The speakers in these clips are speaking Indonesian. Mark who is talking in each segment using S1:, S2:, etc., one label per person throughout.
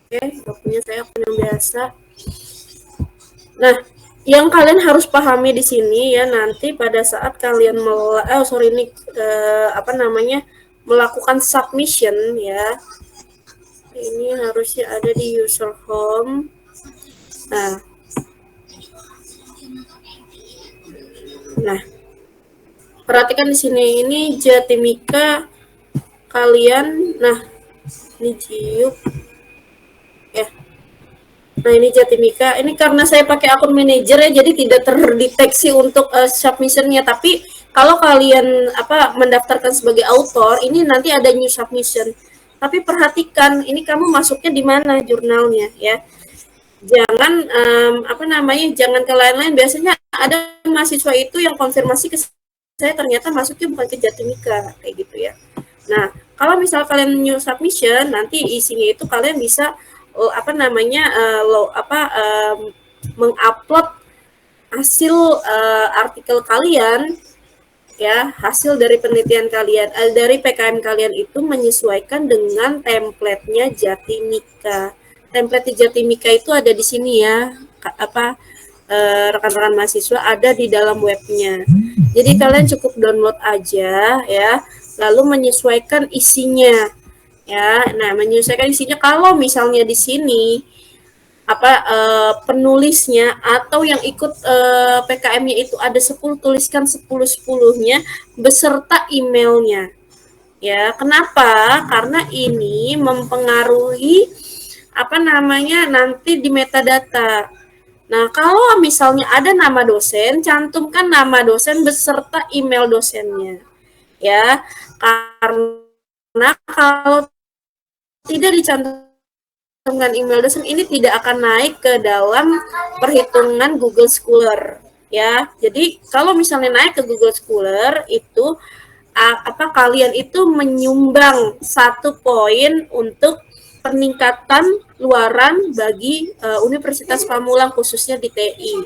S1: Oke, waktunya saya akun yang biasa. Nah, yang kalian harus pahami di sini ya, nanti pada saat kalian apa namanya, melakukan submission ya, ini harusnya ada di user home. Nah, nah, perhatikan di sini, ini Jatimika kalian. Nah, ini Jiup ya. Nah, ini Jatimika. Ini karena saya pakai akun manajer ya, jadi tidak terdeteksi untuk submissionnya. Tapi kalau kalian mendaftarkan sebagai author, ini nanti ada new submission. Tapi perhatikan, ini kamu masuknya di mana jurnalnya ya. Jangan jangan ke lain-lain. Biasanya ada mahasiswa itu yang konfirmasi ke saya, ternyata masuknya bukan ke Jatimika kayak gitu ya. Nah, kalau misal kalian new submission, nanti isinya itu kalian bisa mengupload hasil artikel kalian ya, hasil dari penelitian kalian, dari PKM kalian itu menyesuaikan dengan template-nya Jatimika. Template di Jatimika itu ada di sini ya, rekan-rekan mahasiswa, ada di dalam webnya. Jadi kalian cukup download aja ya, lalu menyesuaikan isinya ya. Nah, menyesuaikan isinya, kalau misalnya di sini penulisnya atau yang ikut PKM-nya itu ada 10, tuliskan 10-10-nya beserta emailnya ya. Kenapa? Karena ini mempengaruhi nanti di metadata. Nah, kalau misalnya ada nama dosen, cantumkan nama dosen beserta email dosennya ya. Karena kalau tidak dicantumkan email dosen, ini tidak akan naik ke dalam perhitungan Google Scholar ya. Jadi kalau misalnya naik ke Google Scholar itu kalian itu menyumbang 1 poin untuk peningkatan luaran bagi Universitas Pamulang, khususnya di TI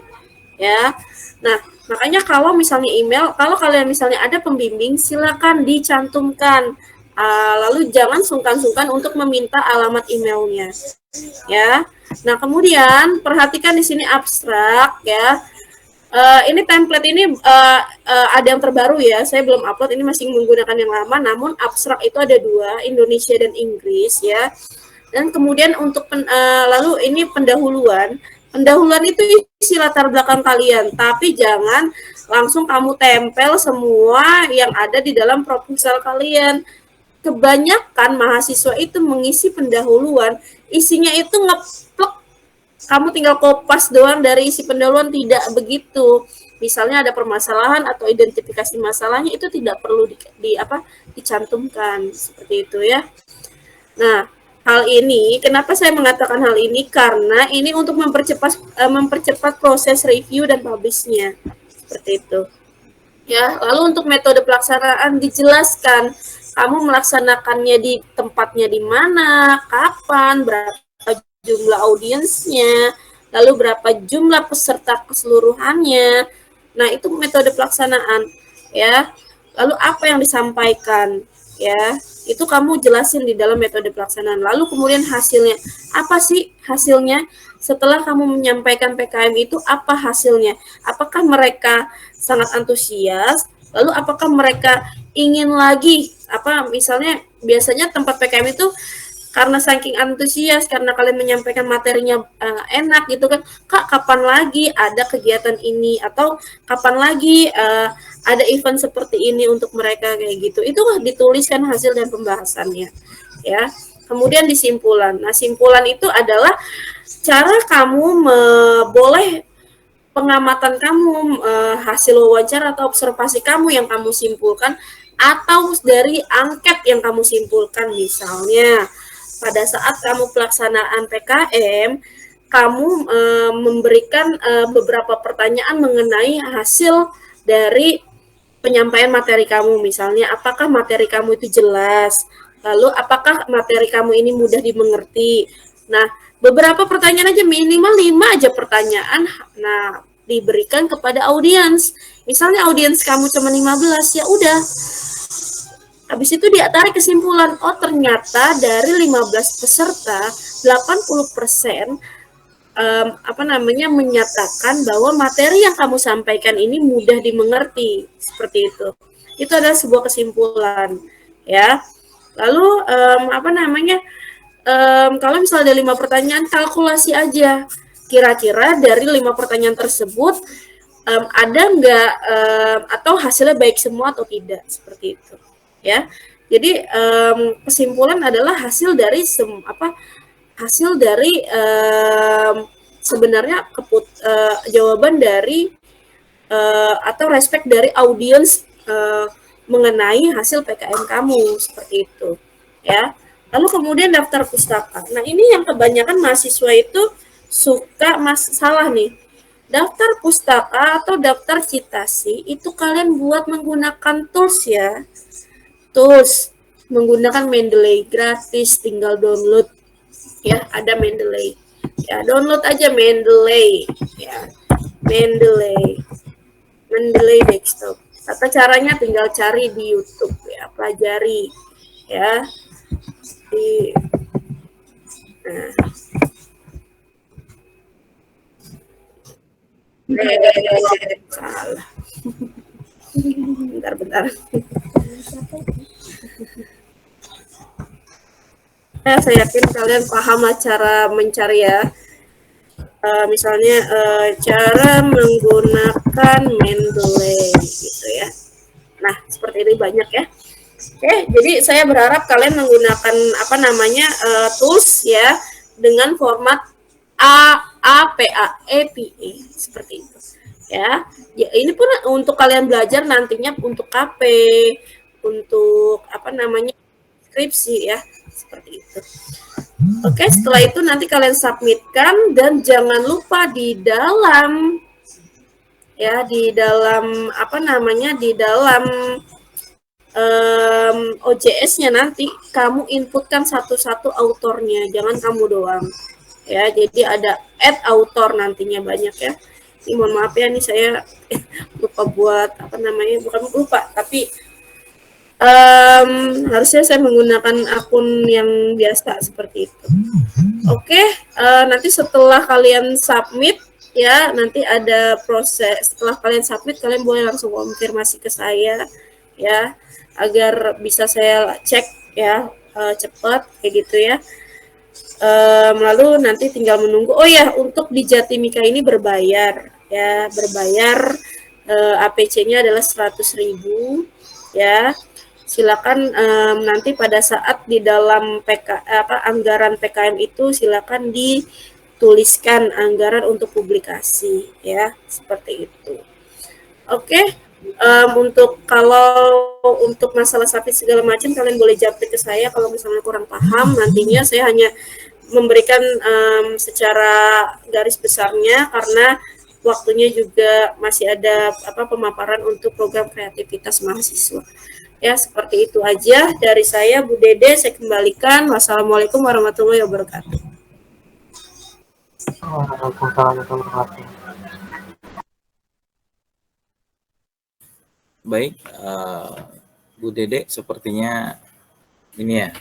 S1: ya. Nah, makanya kalau misalnya email, kalau kalian misalnya ada pembimbing, silakan dicantumkan. Lalu jangan sungkan-sungkan untuk meminta alamat emailnya ya. Nah, kemudian perhatikan di sini abstrak ya. Ini template ini ada yang terbaru ya, saya belum upload, ini masih menggunakan yang lama. Namun abstrak itu ada 2, Indonesia dan Inggris ya. Dan kemudian untuk lalu ini pendahuluan itu isi latar belakang kalian, tapi jangan langsung kamu tempel semua yang ada di dalam proposal kalian. Kebanyakan mahasiswa itu mengisi pendahuluan, isinya itu ngeplek, kamu tinggal kopas doang dari isi pendahuluan. Tidak begitu. Misalnya ada permasalahan atau identifikasi masalahnya, itu tidak perlu dicantumkan seperti itu ya. Nah, hal ini, kenapa saya mengatakan hal ini? Karena ini untuk mempercepat proses review dan publish-nya. Seperti itu. Ya, lalu untuk metode pelaksanaan dijelaskan. Kamu melaksanakannya di tempatnya di mana, kapan, berapa jumlah audiensnya, lalu berapa jumlah peserta keseluruhannya. Nah, itu metode pelaksanaan ya. Lalu apa yang disampaikan ya, itu kamu jelasin di dalam metode pelaksanaan. Lalu kemudian hasilnya, apa sih hasilnya? Setelah kamu menyampaikan PKM itu, apa hasilnya? Apakah mereka sangat antusias? Lalu apakah mereka ingin lagi? Misalnya biasanya tempat PKM itu karena saking antusias, karena kalian menyampaikan materinya enak gitu kan, Kak kapan lagi ada kegiatan ini, atau kapan lagi ada event seperti ini untuk mereka, kayak gitu. Itu dituliskan hasil dan pembahasannya ya. Kemudian disimpulan. Nah, simpulan itu adalah cara kamu boleh pengamatan kamu, hasil wawancara atau observasi kamu yang kamu simpulkan, atau dari angket yang kamu simpulkan. Misalnya pada saat kamu pelaksanaan PKM, kamu memberikan beberapa pertanyaan mengenai hasil dari penyampaian materi kamu. Misalnya, apakah materi kamu itu jelas? Lalu, apakah materi kamu ini mudah dimengerti? Nah, beberapa pertanyaan aja, minimal 5 aja pertanyaan. Nah, diberikan kepada audiens. Misalnya audiens kamu cuma 15, ya udah, Habis itu dia tarik kesimpulan, oh ternyata dari 15 peserta 80% menyatakan bahwa materi yang kamu sampaikan ini mudah dimengerti, seperti itu. Itu adalah sebuah kesimpulan, ya. Lalu kalau misalnya ada 5 pertanyaan, kalkulasi aja. Kira-kira dari 5 pertanyaan tersebut ada nggak atau hasilnya baik semua atau tidak, seperti itu, ya. Jadi kesimpulan adalah hasil dari sebenarnya jawaban dari atau respect dari audiens mengenai hasil PKM kamu, seperti itu, ya. Lalu kemudian daftar pustaka. Nah, ini yang kebanyakan mahasiswa itu suka salah nih. Daftar pustaka atau daftar citasi itu kalian buat menggunakan tools, ya. Tools menggunakan Mendeley gratis, tinggal download, ya. Ada Mendeley, ya, download aja Mendeley, ya. Mendeley desktop. Tata caranya tinggal cari di YouTube, ya, pelajari, ya. Salah. Bentar. Saya yakin kalian paham cara mencari, ya. Misalnya cara menggunakan Mendeley, gitu, ya. Nah, seperti ini banyak, ya. Oke, jadi saya berharap kalian menggunakan tools, ya, dengan format APA seperti itu, ya. Ini pun untuk kalian belajar nantinya untuk KP, untuk skripsi, ya, seperti itu. Oke, setelah itu nanti kalian submitkan dan jangan lupa di dalam OJS-nya nanti kamu inputkan satu-satu autornya, jangan kamu doang, ya. Jadi ada add author nantinya banyak, ya. Ini mohon maaf, ya, nih saya lupa buat bukan lupa, tapi harusnya saya menggunakan akun yang biasa seperti itu. Oke, nanti setelah kalian submit, ya, nanti ada proses. Setelah kalian submit, kalian boleh langsung konfirmasi ke saya, ya, agar bisa saya cek, ya, cepat kayak gitu, ya. Lalu nanti tinggal menunggu. Oh ya, untuk di Jatimika ini berbayar, ya, berbayar. APC-nya adalah 100.000, ya. Silakan nanti pada saat di dalam anggaran PKM itu silakan dituliskan anggaran untuk publikasi, ya, seperti itu. Oke, untuk masalah submit segala macam kalian boleh japri ke saya kalau misalnya kurang paham. Nantinya saya hanya memberikan secara garis besarnya karena waktunya juga masih ada pemaparan untuk program kreativitas mahasiswa. Ya, seperti itu aja dari saya, Bu Dede. Saya kembalikan. Wassalamualaikum warahmatullahi wabarakatuh.
S2: Waalaikumsalam warahmatullahi wabarakatuh.
S3: Baik, Bu Dede, sepertinya ini, ya,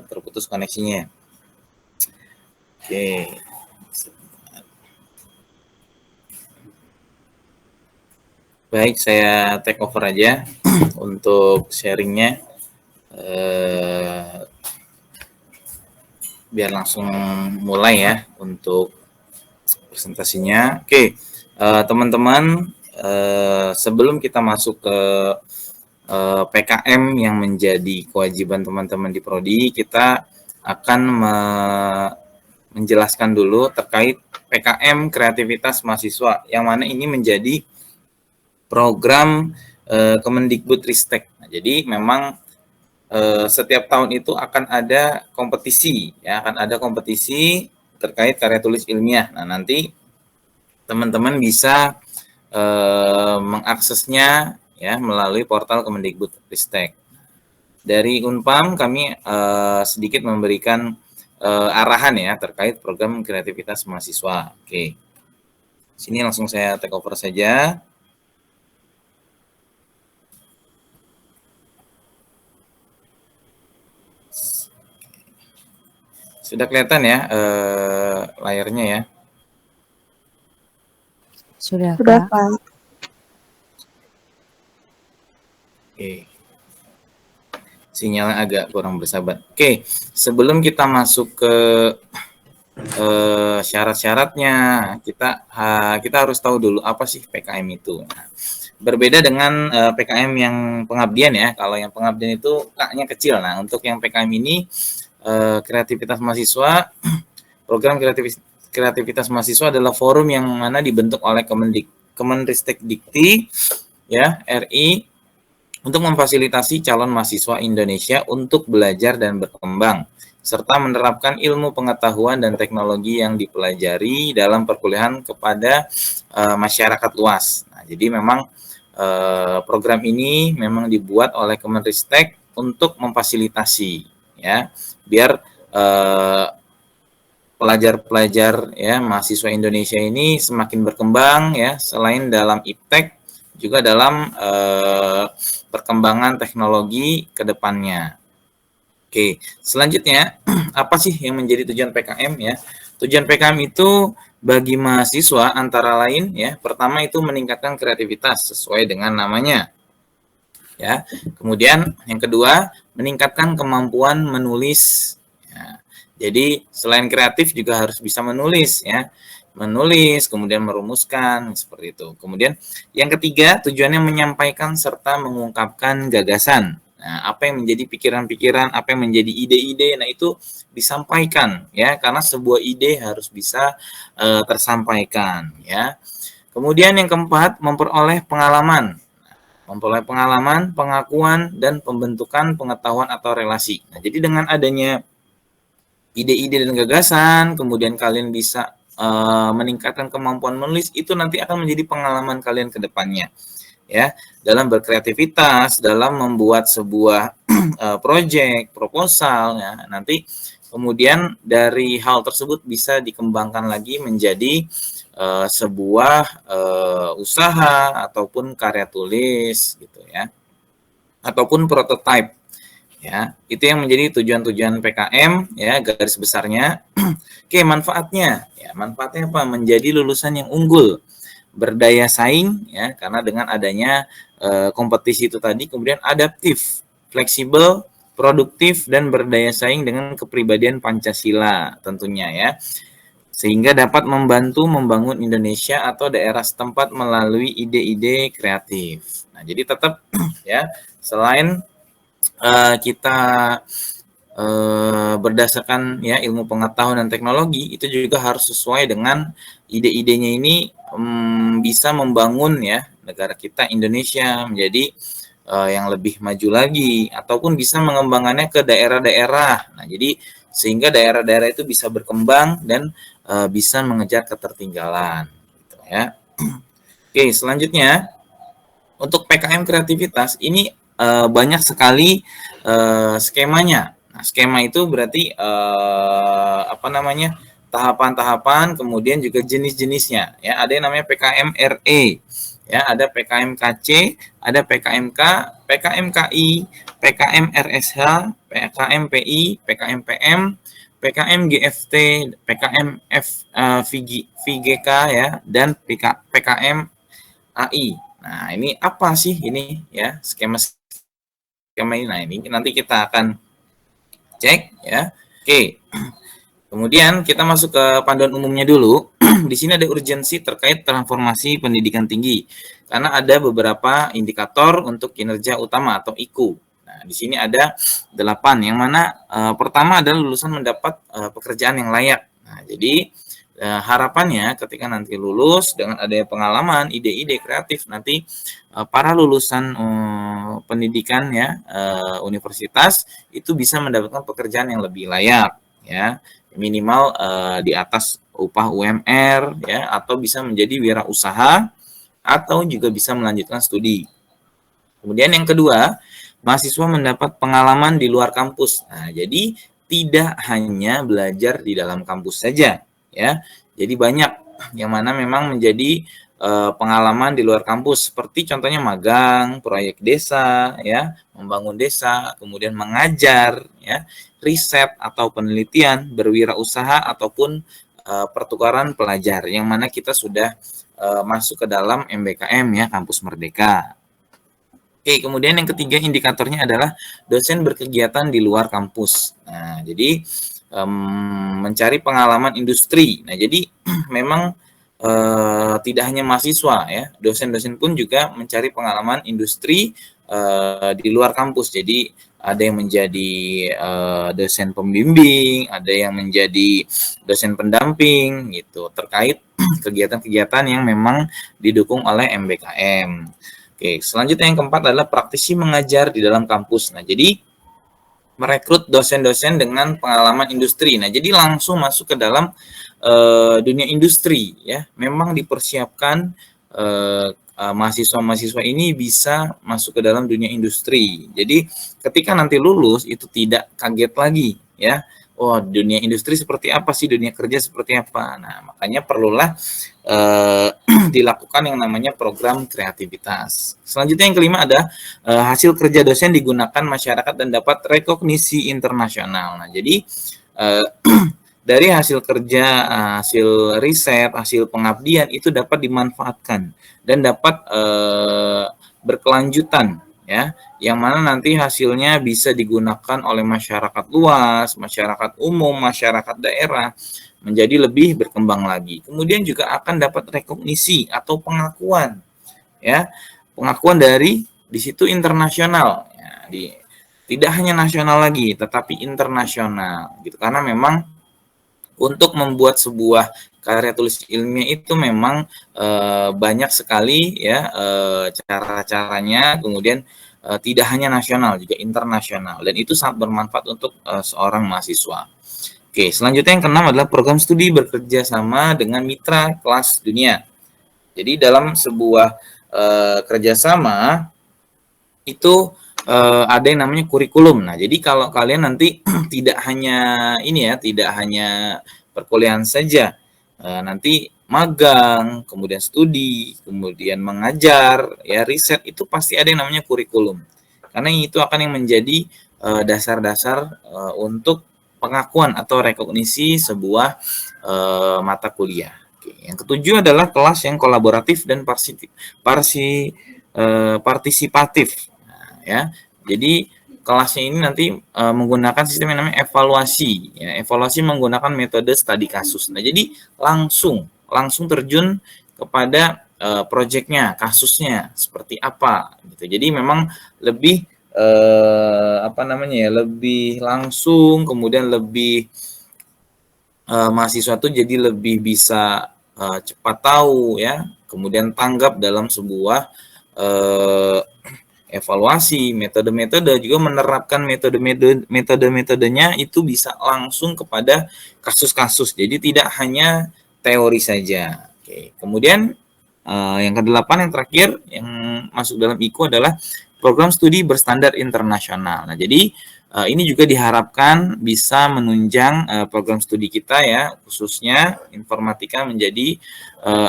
S3: terputus koneksinya. Oke. Baik, saya take over aja untuk sharingnya. Biar langsung mulai, ya, untuk presentasinya. Oke, teman-teman, sebelum kita masuk ke PKM yang menjadi kewajiban teman-teman di Prodi, kita akan menjelaskan dulu terkait PKM kreativitas mahasiswa, yang mana ini menjadi program Kemendikbudristek. Nah, jadi memang setiap tahun itu akan ada kompetisi, ya, akan ada kompetisi terkait karya tulis ilmiah. Nah, nanti teman-teman bisa mengaksesnya, ya, melalui portal Kemendikbudristek. Dari Unpam kami sedikit memberikan arahan, ya, terkait program kreativitas mahasiswa. Oke, sini langsung saya take over saja. Sudah kelihatan ya layarnya ya?
S4: Sudah,
S5: Sudah,
S4: Pak.
S5: Pak.
S3: Oke. Sinyalnya agak kurang bersahabat. Oke, sebelum kita masuk ke syarat-syaratnya, kita harus tahu dulu apa sih PKM itu. Nah, berbeda dengan PKM yang pengabdian ya. Kalau yang pengabdian itu K-nya kecil. Nah, untuk yang PKM ini kreativitas mahasiswa, program kreativitas mahasiswa adalah forum yang mana dibentuk oleh Kemenristek Dikti ya RI untuk memfasilitasi calon mahasiswa Indonesia untuk belajar dan berkembang serta menerapkan ilmu pengetahuan dan teknologi yang dipelajari dalam perkuliahan kepada masyarakat luas. Nah, jadi memang program ini memang dibuat oleh Kemenristek untuk memfasilitasi ya, biar pelajar-pelajar ya mahasiswa Indonesia ini semakin berkembang ya, selain dalam iptek juga dalam perkembangan teknologi ke depannya. Oke, selanjutnya apa sih yang menjadi tujuan PKM ya? Tujuan PKM itu bagi mahasiswa antara lain ya, pertama itu meningkatkan kreativitas sesuai dengan namanya. Ya. Kemudian yang kedua, meningkatkan kemampuan menulis. Ya. Jadi selain kreatif juga harus bisa menulis ya. Menulis, kemudian merumuskan seperti itu. Kemudian yang ketiga, tujuannya menyampaikan serta mengungkapkan gagasan. Nah, apa yang menjadi pikiran-pikiran, apa yang menjadi ide-ide, nah itu disampaikan ya, karena sebuah ide harus bisa tersampaikan ya. Kemudian yang keempat, memperoleh pengalaman. Memperoleh pengalaman, pengakuan, dan pembentukan pengetahuan atau relasi. Nah, jadi dengan adanya ide-ide dan gagasan, kemudian kalian bisa meningkatkan kemampuan menulis, itu nanti akan menjadi pengalaman kalian ke depannya. Ya, dalam berkreativitas, dalam membuat sebuah project, proposal, ya, nanti kemudian dari hal tersebut bisa dikembangkan lagi menjadi sebuah usaha ataupun karya tulis gitu ya, ataupun prototype ya. Itu yang menjadi tujuan-tujuan PKM ya, garis besarnya. Oke, manfaatnya ya, manfaatnya apa? Menjadi lulusan yang unggul, berdaya saing ya, karena dengan adanya kompetisi itu tadi, kemudian adaptif, fleksibel, produktif, dan berdaya saing dengan kepribadian Pancasila tentunya ya, sehingga dapat membantu membangun Indonesia atau daerah setempat melalui ide-ide kreatif. Nah, jadi tetap ya, selain kita berdasarkan ya ilmu pengetahuan dan teknologi, itu juga harus sesuai dengan ide-idenya ini bisa membangun ya negara kita Indonesia menjadi yang lebih maju lagi, ataupun bisa mengembangkannya ke daerah-daerah. Nah, jadi sehingga daerah-daerah itu bisa berkembang dan bisa mengejar ketertinggalan gitu ya. Oke, selanjutnya untuk PKM kreativitas ini banyak sekali skemanya. Nah, skema itu berarti apa namanya, tahapan-tahapan, kemudian juga jenis-jenisnya. Ya, ada yang namanya PKM RE, ya, ada PKM KC, ada PKMK, PKM KI, PKM RSH, PKM PI, PKM PM, PKM GFT, PKM VGK ya, dan PKM AI. Nah, ini apa sih ini ya skema ini? Nah, ini nanti kita akan cek ya. Oke. Kemudian kita masuk ke panduan umumnya dulu. Di sini ada urgensi terkait transformasi pendidikan tinggi, karena ada beberapa indikator untuk kinerja utama atau IKU. Nah, di sini ada 8, yang mana pertama adalah lulusan mendapat pekerjaan yang layak. Nah, jadi harapannya ketika nanti lulus dengan adanya pengalaman, ide-ide kreatif, nanti para lulusan pendidikan ya universitas itu bisa mendapatkan pekerjaan yang lebih layak ya, minimal di atas upah UMR ya, atau bisa menjadi wirausaha, atau juga bisa melanjutkan studi. Kemudian yang kedua, mahasiswa mendapat pengalaman di luar kampus. Nah, jadi tidak hanya belajar di dalam kampus saja ya. Jadi banyak yang mana memang menjadi pengalaman di luar kampus seperti contohnya magang, proyek desa, ya, membangun desa, kemudian mengajar, ya, riset atau penelitian, berwirausaha ataupun pertukaran pelajar yang mana kita sudah masuk ke dalam MBKM ya, Kampus Merdeka. Oke, kemudian yang ketiga indikatornya adalah dosen berkegiatan di luar kampus. Nah, jadi mencari pengalaman industri. Nah, jadi memang tidak hanya mahasiswa ya, dosen-dosen pun juga mencari pengalaman industri di luar kampus. Jadi ada yang menjadi dosen pembimbing, ada yang menjadi dosen pendamping gitu terkait kegiatan-kegiatan yang memang didukung oleh MBKM. Oke, selanjutnya yang keempat adalah praktisi mengajar di dalam kampus. Nah, jadi merekrut dosen-dosen dengan pengalaman industri. Nah, jadi langsung masuk ke dalam dunia industri ya. Memang dipersiapkan mahasiswa-mahasiswa ini bisa masuk ke dalam dunia industri. Jadi ketika nanti lulus itu tidak kaget lagi ya. Oh, dunia industri seperti apa sih, dunia kerja seperti apa. Nah, makanya perlulah dilakukan yang namanya program kreativitas. Selanjutnya yang kelima ada hasil kerja dosen digunakan masyarakat dan dapat rekognisi internasional. Nah, jadi dari hasil kerja, hasil riset, hasil pengabdian itu dapat dimanfaatkan dan dapat berkelanjutan ya, yang mana nanti hasilnya bisa digunakan oleh masyarakat luas, masyarakat umum, masyarakat daerah menjadi lebih berkembang lagi. Kemudian juga akan dapat rekognisi atau pengakuan ya, pengakuan dari di situ internasional ya, tidak hanya nasional lagi tetapi internasional gitu, karena memang untuk membuat sebuah karya tulis ilmiah itu memang banyak sekali ya cara-caranya, kemudian tidak hanya nasional juga internasional, dan itu sangat bermanfaat untuk seorang mahasiswa. Oke, selanjutnya yang keenam adalah program studi bekerja sama dengan mitra kelas dunia. Jadi dalam sebuah kerjasama itu ada yang namanya kurikulum. Nah, jadi kalau kalian nanti tidak hanya ini ya, tidak hanya perkuliahan saja, nanti magang, kemudian studi, kemudian mengajar, ya riset, itu pasti ada yang namanya kurikulum. Karena itu akan yang menjadi dasar-dasar untuk pengakuan atau rekognisi sebuah mata kuliah. Oke. Yang ketujuh adalah kelas yang kolaboratif dan partisipatif. Nah, ya, jadi kelasnya ini nanti menggunakan sistem yang namanya evaluasi. Ya, evaluasi menggunakan metode studi kasus. Nah, jadi langsung terjun kepada proyeknya, kasusnya seperti apa. Gitu. Jadi memang lebih lebih langsung, kemudian lebih mahasiswa tuh jadi lebih bisa cepat tahu ya, kemudian tanggap dalam sebuah evaluasi, metode-metode, juga menerapkan metode-metodenya itu bisa langsung kepada kasus-kasus. Jadi tidak hanya teori saja. Oke. Kemudian yang kedelapan, yang terakhir yang masuk dalam IKU adalah program studi berstandar internasional. Nah, jadi ini juga diharapkan bisa menunjang program studi kita ya, khususnya informatika menjadi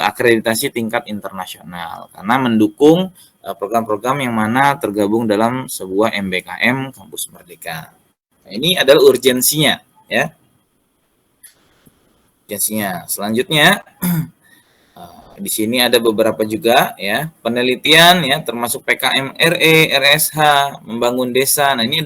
S3: akreditasi tingkat internasional, karena mendukung program-program yang mana tergabung dalam sebuah MBKM Kampus Merdeka. Nah, ini adalah urgensinya ya. Urgensinya. Selanjutnya di sini ada beberapa juga ya, penelitian ya, termasuk PKM RE, RSH, membangun desa. Nah, ini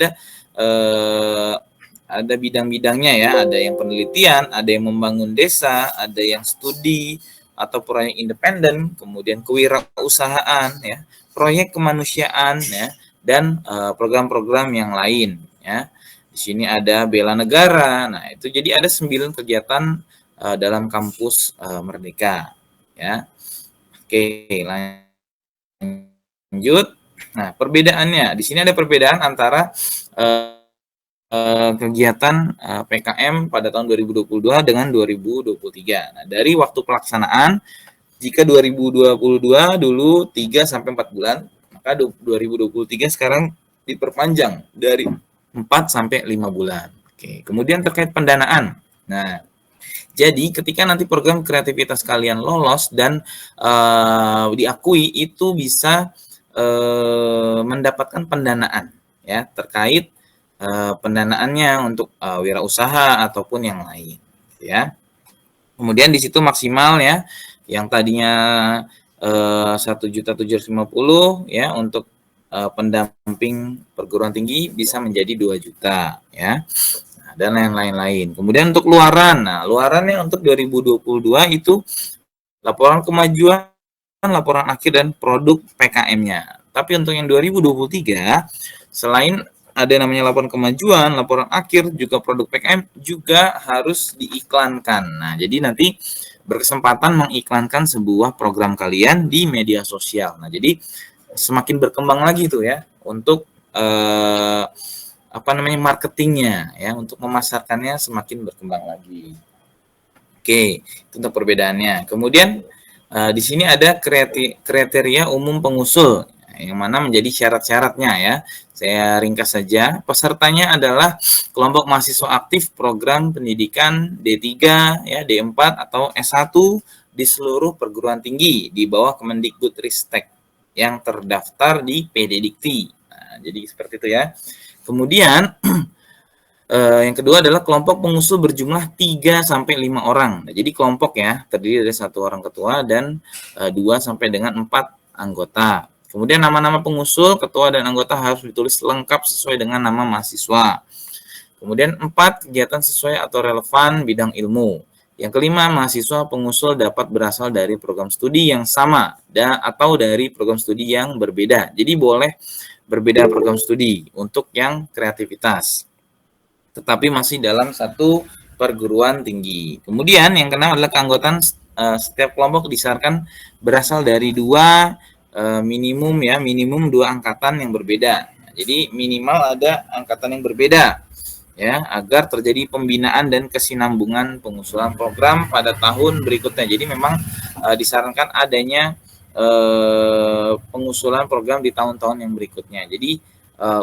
S3: ada bidang-bidangnya ya, ada yang penelitian, ada yang membangun desa, ada yang studi atau proyek independen, kemudian kewirausahaan ya, proyek kemanusiaan ya, dan program-program yang lain ya. Di sini ada bela negara. Nah, itu jadi ada 9 kegiatan dalam kampus Merdeka. Ya, oke, lanjut. Nah, perbedaannya di sini ada perbedaan antara kegiatan PKM pada tahun 2022 dengan 2023. Nah, dari waktu pelaksanaan, jika 2022 dulu 3 sampai 4 bulan, maka 2023 sekarang diperpanjang dari 4 sampai 5 bulan. Oke, kemudian terkait pendanaan. Nah, Jadi ketika nanti program kreativitas kalian lolos dan diakui, itu bisa mendapatkan pendanaan ya terkait pendanaannya untuk wirausaha ataupun yang lain ya. Kemudian di situ maksimal ya, yang tadinya 1.750.000 ya untuk pendamping perguruan tinggi bisa menjadi 2 juta ya. Nah, dan lain-lain. Kemudian untuk luaran. Nah, luarannya untuk 2022 itu laporan kemajuan, laporan akhir dan produk PKM-nya. Tapi untuk yang 2023 selain ada namanya laporan kemajuan, laporan akhir, juga produk PKM juga harus diiklankan. Nah, jadi nanti berkesempatan mengiklankan sebuah program kalian di media sosial. Nah, jadi semakin berkembang lagi tuh ya untuk marketingnya ya, untuk memasarkannya semakin berkembang lagi. Oke, itu untuk perbedaannya. Kemudian di sini ada kriteria umum pengusul yang mana menjadi syarat-syaratnya ya. Saya ringkas saja. Pesertanya adalah kelompok mahasiswa aktif program pendidikan D3 ya, D4 atau S1 di seluruh perguruan tinggi di bawah Kemendikbudristek yang terdaftar di PDDikti. Nah, jadi seperti itu ya. Kemudian yang kedua adalah kelompok pengusul berjumlah 3-5 orang. Nah, jadi kelompok ya terdiri dari 1 orang ketua dan 2 sampai dengan 4 anggota. Kemudian nama-nama pengusul, ketua dan anggota harus ditulis lengkap sesuai dengan nama mahasiswa. Kemudian 4, kegiatan sesuai atau relevan bidang ilmu. Yang kelima, mahasiswa pengusul dapat berasal dari program studi yang sama atau dari program studi yang berbeda. Jadi boleh berbeda program studi untuk yang kreativitas, tetapi masih dalam satu perguruan tinggi. Kemudian yang keenam adalah keanggotaan setiap kelompok disarankan berasal dari 2 minimum 2 angkatan yang berbeda. Nah, jadi minimal ada angkatan yang berbeda ya, agar terjadi pembinaan dan kesinambungan pengusulan program pada tahun berikutnya. Jadi memang disarankan adanya pengusulan program di tahun-tahun yang berikutnya. Jadi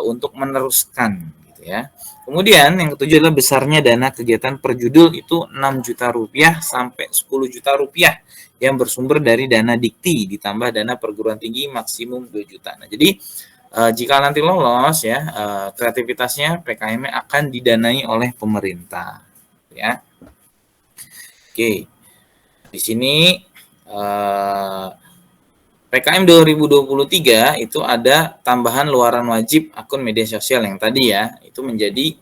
S3: untuk meneruskan gitu ya. Kemudian yang ketujuh adalah besarnya dana kegiatan per judul itu 6 juta rupiah sampai 10 juta rupiah yang bersumber dari dana dikti ditambah dana perguruan tinggi maksimum 2 juta. Nah, jadi jika nanti lolos ya, kreativitasnya PKM akan didanai oleh pemerintah ya. Oke. Di sini PKM 2023 itu ada tambahan luaran wajib akun media sosial yang tadi ya, itu menjadi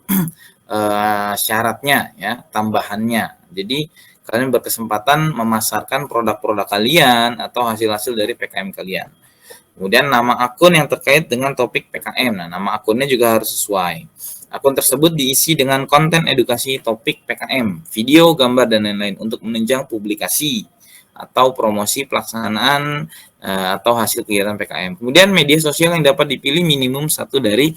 S3: syaratnya ya, tambahannya. Jadi kalian berkesempatan memasarkan produk-produk kalian atau hasil-hasil dari PKM kalian. Kemudian nama akun yang terkait dengan topik PKM. Nah, nama akunnya juga harus sesuai. Akun tersebut diisi dengan konten edukasi topik PKM, video, gambar, dan lain-lain untuk menunjang publikasi atau promosi pelaksanaan atau hasil kegiatan PKM. Kemudian media sosial yang dapat dipilih minimum 1 dari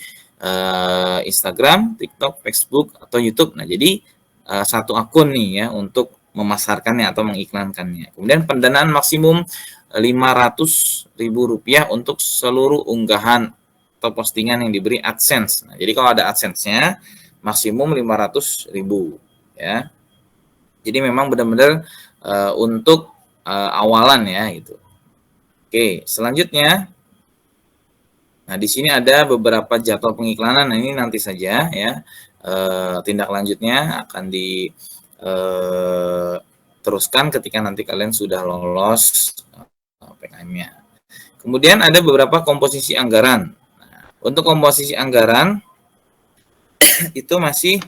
S3: Instagram, TikTok, Facebook, atau YouTube. Nah, jadi 1 akun nih ya untuk memasarkannya atau mengiklankannya. Kemudian pendanaan maksimum Rp500.000 untuk seluruh unggahan atau postingan yang diberi AdSense. Nah, jadi kalau ada AdSense-nya maksimum Rp500.000 ya. Jadi memang benar-benar untuk awalan ya gitu. Oke, selanjutnya. Nah, di sini ada beberapa jadwal pengiklanan. Nah, ini nanti saja ya. Tindak lanjutnya akan diteruskan ketika nanti kalian sudah lolos PKM-nya. Kemudian ada beberapa komposisi anggaran. Nah, untuk komposisi anggaran itu masih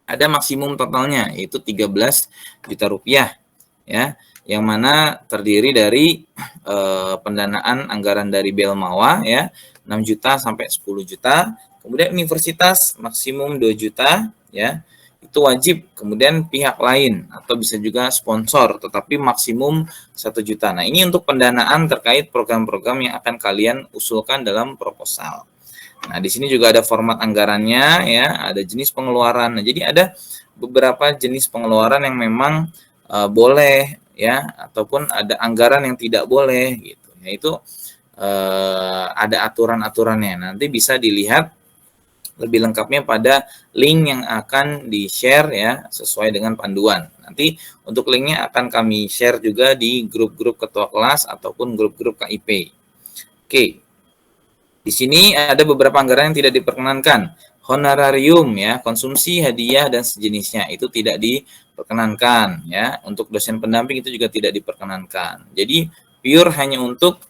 S3: ada maksimum totalnya, yaitu 13 juta rupiah ya, yang mana terdiri dari pendanaan anggaran dari Belmawa ya, 6 juta sampai 10 juta. Kemudian universitas maksimum 2 juta ya, itu wajib. Kemudian pihak lain atau bisa juga sponsor, tetapi maksimum 1 juta. Nah, ini untuk pendanaan terkait program-program yang akan kalian usulkan dalam proposal. Nah, di sini juga ada format anggarannya ya, ada jenis pengeluaran. Nah, jadi ada beberapa jenis pengeluaran yang memang boleh ya, ataupun ada anggaran yang tidak boleh gitu. Yaitu ada aturan-aturannya. Nanti bisa dilihat lebih lengkapnya pada link yang akan di-share ya sesuai dengan panduan. Nanti untuk linknya akan kami share juga di grup-grup ketua kelas ataupun grup-grup KIP. Oke. Di sini ada beberapa anggaran yang tidak diperkenankan. Honorarium ya, konsumsi, hadiah dan sejenisnya itu tidak diperkenankan ya. Untuk dosen pendamping itu juga tidak diperkenankan. Jadi pure hanya untuk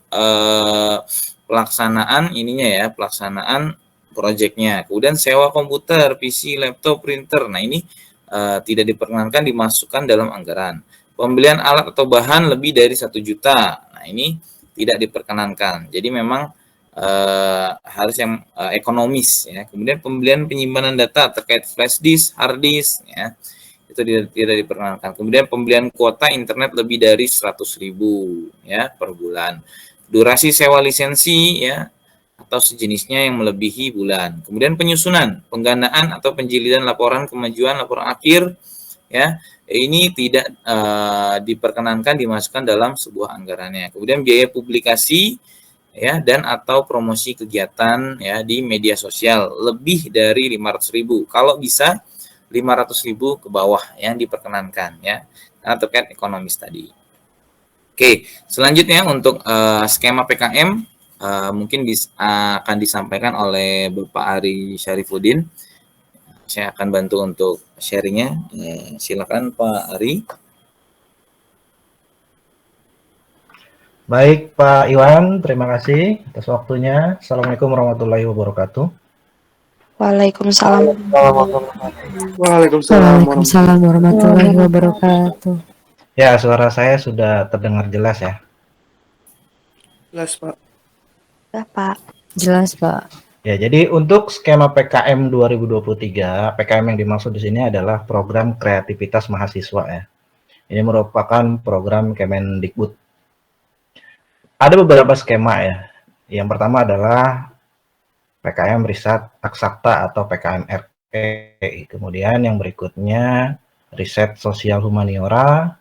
S3: pelaksanaan ininya ya, pelaksanaan proyeknya. Kemudian sewa komputer, PC, laptop, printer. Nah, ini tidak diperkenankan dimasukkan dalam anggaran. Pembelian alat atau bahan lebih dari 1 juta. Nah, ini tidak diperkenankan. Jadi memang harus yang ekonomis ya. Kemudian pembelian penyimpanan data terkait flash disk, hard disk ya. Itu tidak diperkenankan. Kemudian pembelian kuota internet lebih dari 100.000 ya per bulan. Durasi sewa lisensi ya atau sejenisnya yang melebihi bulan. Kemudian penyusunan, penggandaan atau penjilidan laporan kemajuan, laporan akhir ya. Ini tidak diperkenankan dimasukkan dalam sebuah anggarannya. Kemudian biaya publikasi ya dan atau promosi kegiatan ya di media sosial lebih dari 500.000. Kalau bisa 500.000 ke bawah yang diperkenankan ya, karena terkait ekonomis tadi. Oke, selanjutnya untuk skema PKM mungkin akan disampaikan oleh Bapak Ari Syarifuddin. Saya akan bantu untuk sharingnya. Silakan Pak Ari.
S4: Baik Pak Iwan, terima kasih atas waktunya. Assalamualaikum warahmatullahi wabarakatuh.
S5: Waalaikumsalam.
S2: Waalaikumsalam
S5: warahmatullahi wabarakatuh.
S4: Ya, suara saya sudah terdengar jelas ya.
S2: Jelas Pak.
S5: Ya Pak. Jelas Pak.
S4: Ya, jadi untuk skema PKM 2023, PKM yang dimaksud di sini adalah program kreativitas mahasiswa ya. Ini merupakan program Kemendikbud. Ada beberapa skema ya. Yang pertama adalah PKM Riset Aksakta atau PKM RE. Kemudian yang berikutnya Riset Sosial Humaniora.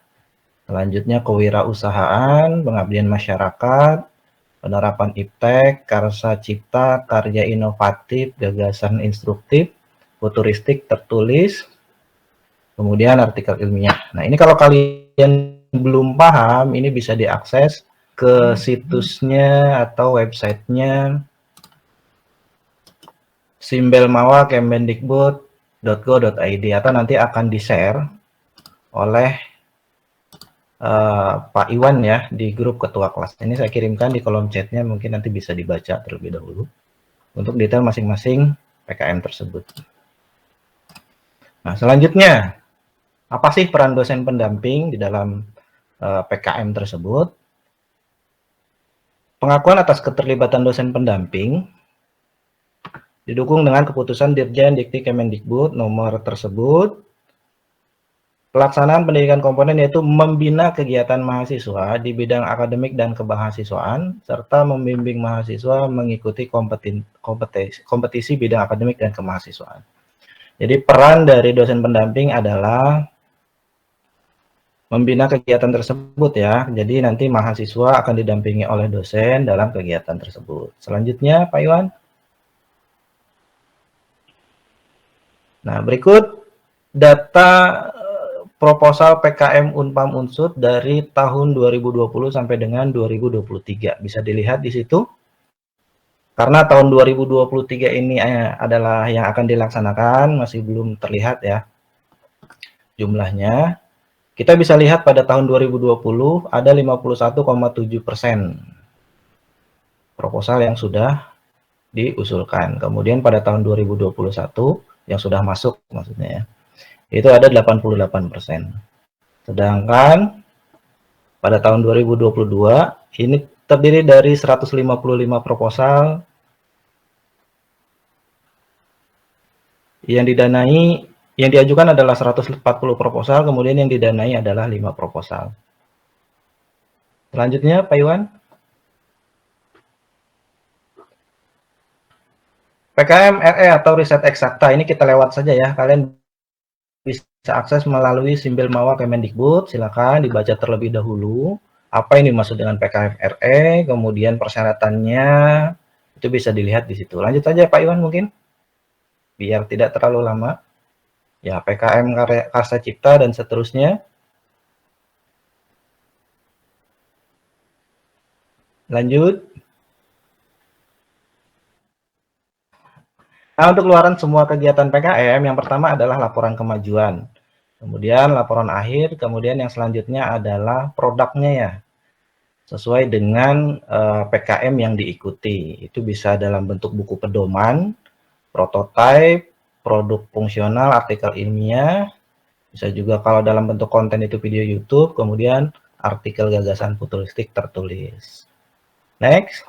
S4: Selanjutnya kewirausahaan, pengabdian masyarakat, penerapan iptek, karsa cipta, karya inovatif, gagasan instruktif, futuristik tertulis, kemudian artikel ilmiah. Nah, ini kalau kalian belum paham, ini bisa diakses ke situsnya atau websitenya simbelmawa.kemendikbud.go.id atau nanti akan di-share oleh Pak Iwan ya di grup ketua kelas. Ini saya kirimkan di kolom chatnya, mungkin nanti bisa dibaca terlebih dahulu untuk detail masing-masing PKM tersebut. Nah, selanjutnya apa sih peran dosen pendamping di dalam PKM tersebut? Pengakuan atas keterlibatan dosen pendamping didukung dengan keputusan Dirjen Dikti Kemendikbud nomor tersebut. Pelaksanaan pendidikan komponen yaitu membina kegiatan mahasiswa di bidang akademik dan kemahasiswaan, serta membimbing mahasiswa mengikuti kompetisi bidang akademik dan kemahasiswaan. Jadi peran dari dosen pendamping adalah membina kegiatan tersebut ya. Jadi nanti mahasiswa akan didampingi oleh dosen dalam kegiatan tersebut. Selanjutnya Pak Iwan. Nah, berikut data proposal PKM Unpam Unsud dari tahun 2020 sampai dengan 2023. Bisa dilihat di situ. Karena tahun 2023 ini adalah yang akan dilaksanakan, masih belum terlihat ya jumlahnya. Kita bisa lihat pada tahun 2020 ada 51,7% proposal yang sudah diusulkan. Kemudian pada tahun 2021 yang sudah masuk maksudnya ya, itu ada 88%. Sedangkan pada tahun 2022 ini terdiri dari 155 proposal yang diajukan adalah 140 proposal, kemudian yang didanai adalah 5 proposal. Selanjutnya Pak Iwan. PKM RE atau riset eksakta ini kita lewat saja ya. Kalian bisa akses melalui Simbelmawa Kemendikbud. Silakan dibaca terlebih dahulu apa yang dimaksud dengan PKM RE, kemudian persyaratannya itu bisa dilihat di situ. Lanjut saja Pak Iwan mungkin. biar tidak terlalu lama. Ya, PKM Karsa Cipta dan seterusnya. Lanjut. Nah, untuk keluaran semua kegiatan PKM, yang pertama adalah laporan kemajuan. Kemudian laporan akhir, kemudian yang selanjutnya adalah produknya ya. Sesuai dengan PKM yang diikuti. Itu bisa dalam bentuk buku pedoman, prototipe, produk fungsional, artikel ilmiah, bisa juga kalau dalam bentuk konten itu video YouTube, kemudian artikel gagasan futuristik tertulis. Next.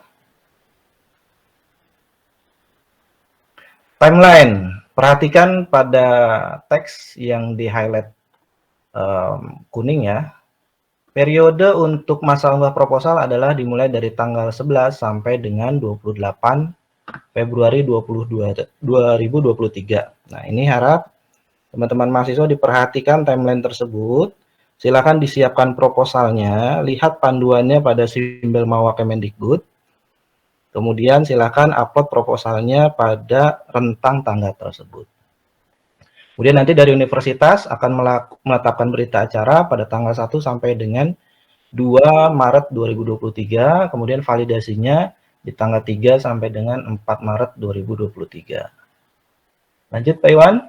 S4: Timeline. Perhatikan pada teks yang di highlight kuning ya. Periode untuk masa unggah proposal adalah dimulai dari tanggal 11 sampai dengan 28 Februari 2023. Nah, ini harap teman-teman mahasiswa diperhatikan timeline tersebut. Silakan disiapkan proposalnya, lihat panduannya pada simbol Mawa Kemendikbud. Kemudian silakan upload proposalnya pada rentang tanggal tersebut. Kemudian nanti dari universitas akan menetapkan berita acara pada tanggal 1 sampai dengan 2 Maret 2023, kemudian validasinya di tanggal 3 sampai dengan 4 Maret 2023. Lanjut Pak Iwan.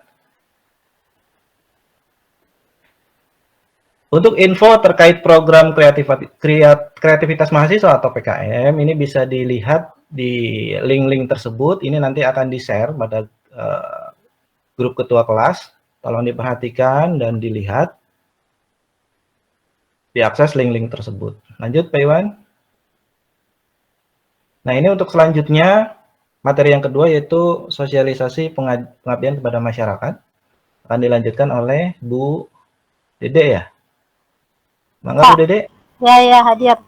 S4: Untuk info terkait program kreativitas mahasiswa atau PKM, ini bisa dilihat di link-link tersebut. Ini nanti akan di-share pada grup ketua kelas. Tolong diperhatikan dan dilihat. Diakses link-link tersebut. Lanjut Pak Iwan. Nah, ini untuk selanjutnya, materi yang kedua yaitu sosialisasi pengabdian kepada masyarakat. Akan dilanjutkan oleh Bu Dede ya. Mangga Bu Dede.
S6: Ya, hadir.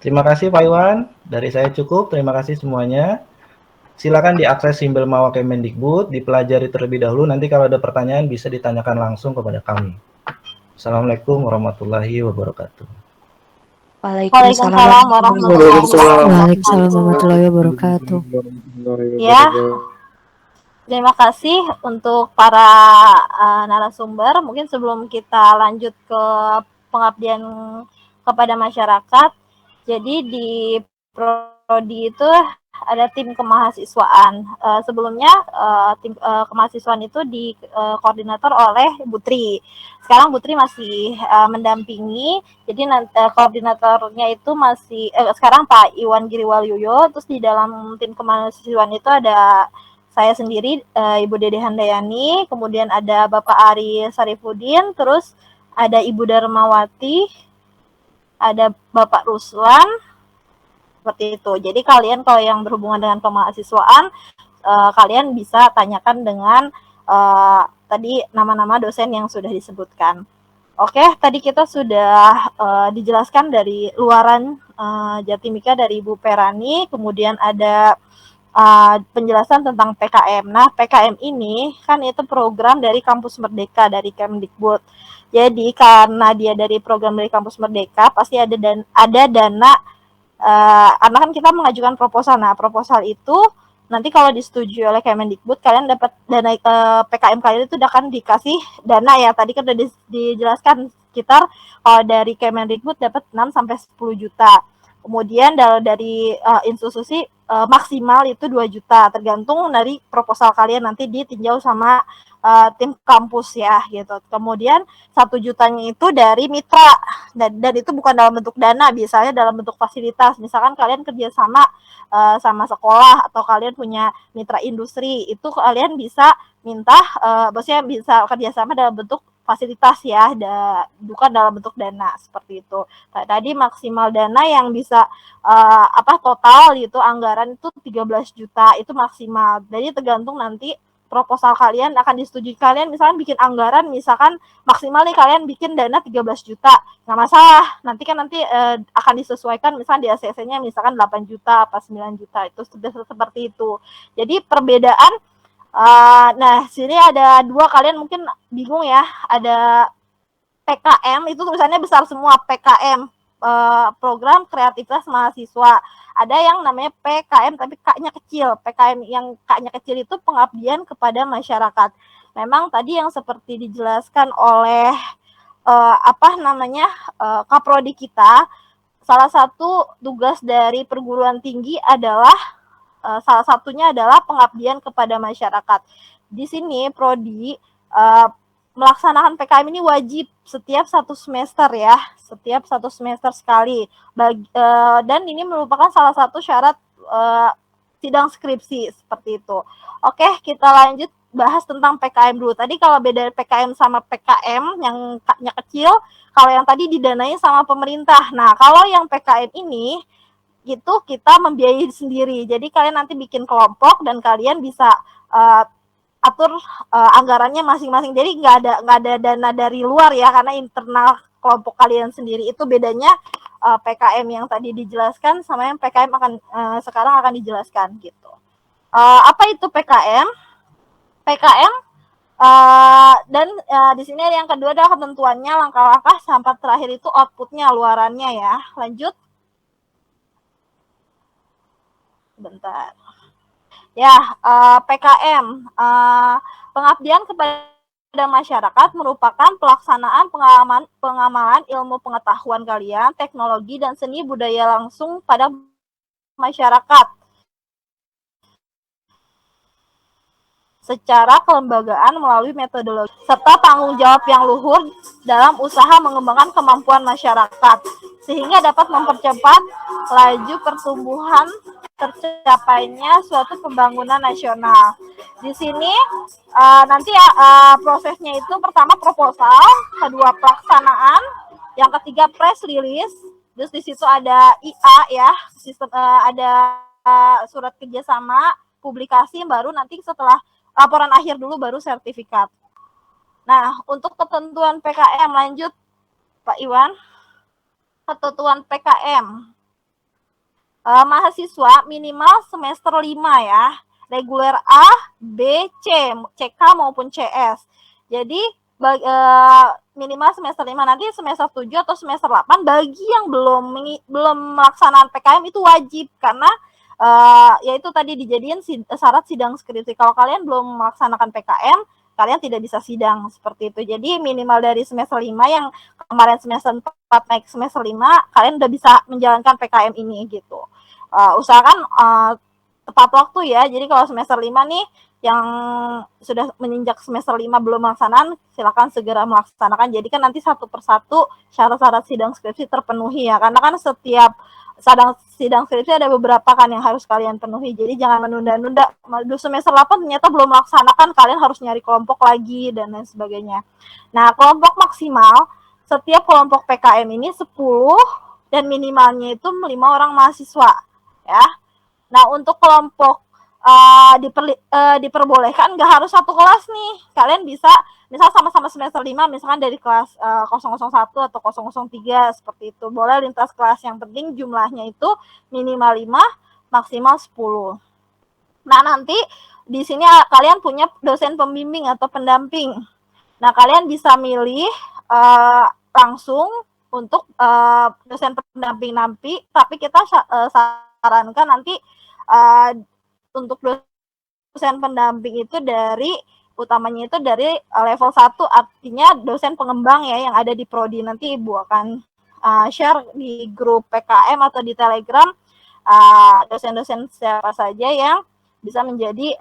S4: Terima kasih Pak Iwan. Dari saya cukup. Terima kasih semuanya. Silakan diakses simbol Mawa Kemendikbud, dipelajari terlebih dahulu. Nanti kalau ada pertanyaan bisa ditanyakan langsung kepada kami. Assalamualaikum warahmatullahi wabarakatuh.
S6: Waalaikumsalam
S5: warahmatullahi wabarakatuh.
S6: Ya, terima kasih untuk para narasumber. Mungkin sebelum kita lanjut ke pengabdian kepada masyarakat, jadi di prodi itu ada tim kemahasiswaan. Sebelumnya tim kemahasiswaan itu dikoordinator oleh Bu Tri. Sekarang Bu Tri masih mendampingi. Jadi koordinatornya itu masih sekarang Pak Iwan Giriwaluyo. Terus di dalam tim kemahasiswaan itu ada saya sendiri, Ibu Dede Handayani, kemudian ada Bapak Ari Sarifudin, terus ada Ibu Darmawati, ada Bapak Ruslan. Seperti itu. Jadi kalian kalau yang berhubungan dengan kemahasiswaan, kalian bisa tanyakan dengan tadi nama-nama dosen yang sudah disebutkan. Oke, tadi kita sudah dijelaskan dari luaran Jatimika dari Ibu Perani, kemudian ada penjelasan tentang PKM. Nah, PKM ini kan itu program dari Kampus Merdeka dari Kemdikbud. Jadi karena dia dari program dari Kampus Merdeka, pasti ada dana. Karena kan kita mengajukan proposal. Nah, proposal itu nanti kalau disetujui oleh Kemendikbud, kalian dapat dana PKM kalian itu akan dikasih dana ya. Tadi kan sudah dijelaskan sekitar kalau dari Kemendikbud dapat 6 sampai 10 juta. Kemudian dari institusi maksimal itu 2 juta, tergantung dari proposal kalian nanti ditinjau sama tim kampus ya gitu. Kemudian 1 jutanya itu dari mitra dan itu bukan dalam bentuk dana, biasanya dalam bentuk fasilitas. Misalkan kalian kerjasama sama sekolah atau kalian punya mitra industri, itu kalian bisa minta, maksudnya bisa kerjasama dalam bentuk fasilitas ya, bukan dalam bentuk dana seperti itu. Tadi maksimal dana yang bisa total gitu anggaran itu 13 juta itu maksimal. Jadi tergantung nanti proposal kalian akan disetujui. Kalian misalkan bikin anggaran, misalkan maksimal nih kalian bikin dana 13 juta, nggak masalah. Nanti akan disesuaikan, misalkan di ACC-nya misalkan 8 juta apa 9 juta, itu sudah seperti itu. Jadi perbedaan, nah sini ada dua, kalian mungkin bingung ya, ada PKM, itu tulisannya besar semua PKM. program kreativitas mahasiswa. Ada yang namanya PKM tapi K-nya kecil. PKM yang K-nya kecil itu pengabdian kepada masyarakat. Memang tadi yang seperti dijelaskan oleh Kaprodi kita, salah satu tugas dari perguruan tinggi adalah salah satunya adalah pengabdian kepada masyarakat. Di sini prodi melaksanakan PKM ini wajib setiap 1 semester ya, setiap 1 semester sekali. Dan ini merupakan salah satu syarat sidang skripsi seperti itu. Oke, kita lanjut bahas tentang PKM dulu. Tadi kalau beda PKM sama PKM yang K-nya kecil, kalau yang tadi didanai sama pemerintah. Nah, kalau yang PKM ini itu kita membiayai sendiri. Jadi kalian nanti bikin kelompok dan kalian bisa atur anggarannya masing-masing. Jadi nggak ada dana dari luar ya, karena internal kelompok kalian sendiri. Itu bedanya PKM yang tadi dijelaskan sama yang PKM sekarang akan dijelaskan gitu. Apa itu PKM? PKM dan di sini ada yang kedua adalah ketentuannya, langkah-langkah sampai terakhir itu outputnya, luarannya ya. Lanjut. Bentar. Ya, PKM, pengabdian kepada masyarakat merupakan pelaksanaan pengamalan ilmu pengetahuan kalian, teknologi dan seni budaya langsung pada masyarakat secara kelembagaan melalui metodologi serta tanggung jawab yang luhur dalam usaha mengembangkan kemampuan masyarakat sehingga dapat mempercepat laju pertumbuhan tercapainya suatu pembangunan nasional. Di sini nanti prosesnya itu pertama proposal, kedua pelaksanaan, yang ketiga press release, terus di situ ada IA ya, sistem ada surat kerjasama, publikasi, baru nanti setelah laporan akhir dulu baru sertifikat. Nah, untuk ketentuan PKM lanjut Pak Iwan. Ketentuan PKM. Mahasiswa minimal semester 5 ya. Reguler A, B, C, CK maupun CS. Jadi minimal semester 5, nanti semester 7 atau semester 8 bagi yang belum melaksanakan PKM itu wajib karena yaitu tadi dijadiin syarat sidang skripsi. Kalau kalian belum melaksanakan PKM, kalian tidak bisa sidang seperti itu. Jadi minimal dari semester 5 yang kemarin semester 4 naik semester 5, kalian udah bisa menjalankan PKM ini gitu. Usahakan tepat waktu ya. Jadi kalau semester 5 nih yang sudah menginjak semester 5 belum melaksanakan, silakan segera melaksanakan. Jadi kan nanti satu persatu syarat-syarat sidang skripsi terpenuhi ya. Karena kan setiap sidang skripsi ada beberapa kan yang harus kalian penuhi. Jadi jangan menunda-nunda. Di semester 8 ternyata belum melaksanakan, kalian harus nyari kelompok lagi dan lain sebagainya. Nah, kelompok maksimal, setiap kelompok PKM ini 10 dan minimalnya itu 5 orang mahasiswa ya. Nah, untuk kelompok diperbolehkan nggak harus satu kelas nih. Kalian bisa misal sama-sama semester 5, misalkan dari kelas 001 atau 003 seperti itu. Boleh lintas kelas, yang penting jumlahnya itu minimal 5, maksimal 10. Nah, nanti di sini kalian punya dosen pembimbing atau pendamping. Nah, kalian bisa milih langsung untuk dosen pendamping nanti, tapi kita sarankan nanti untuk dosen pendamping itu utamanya itu dari level 1, artinya dosen pengembang ya yang ada di prodi. Nanti Ibu akan share di grup PKM atau di Telegram dosen-dosen siapa saja yang bisa menjadi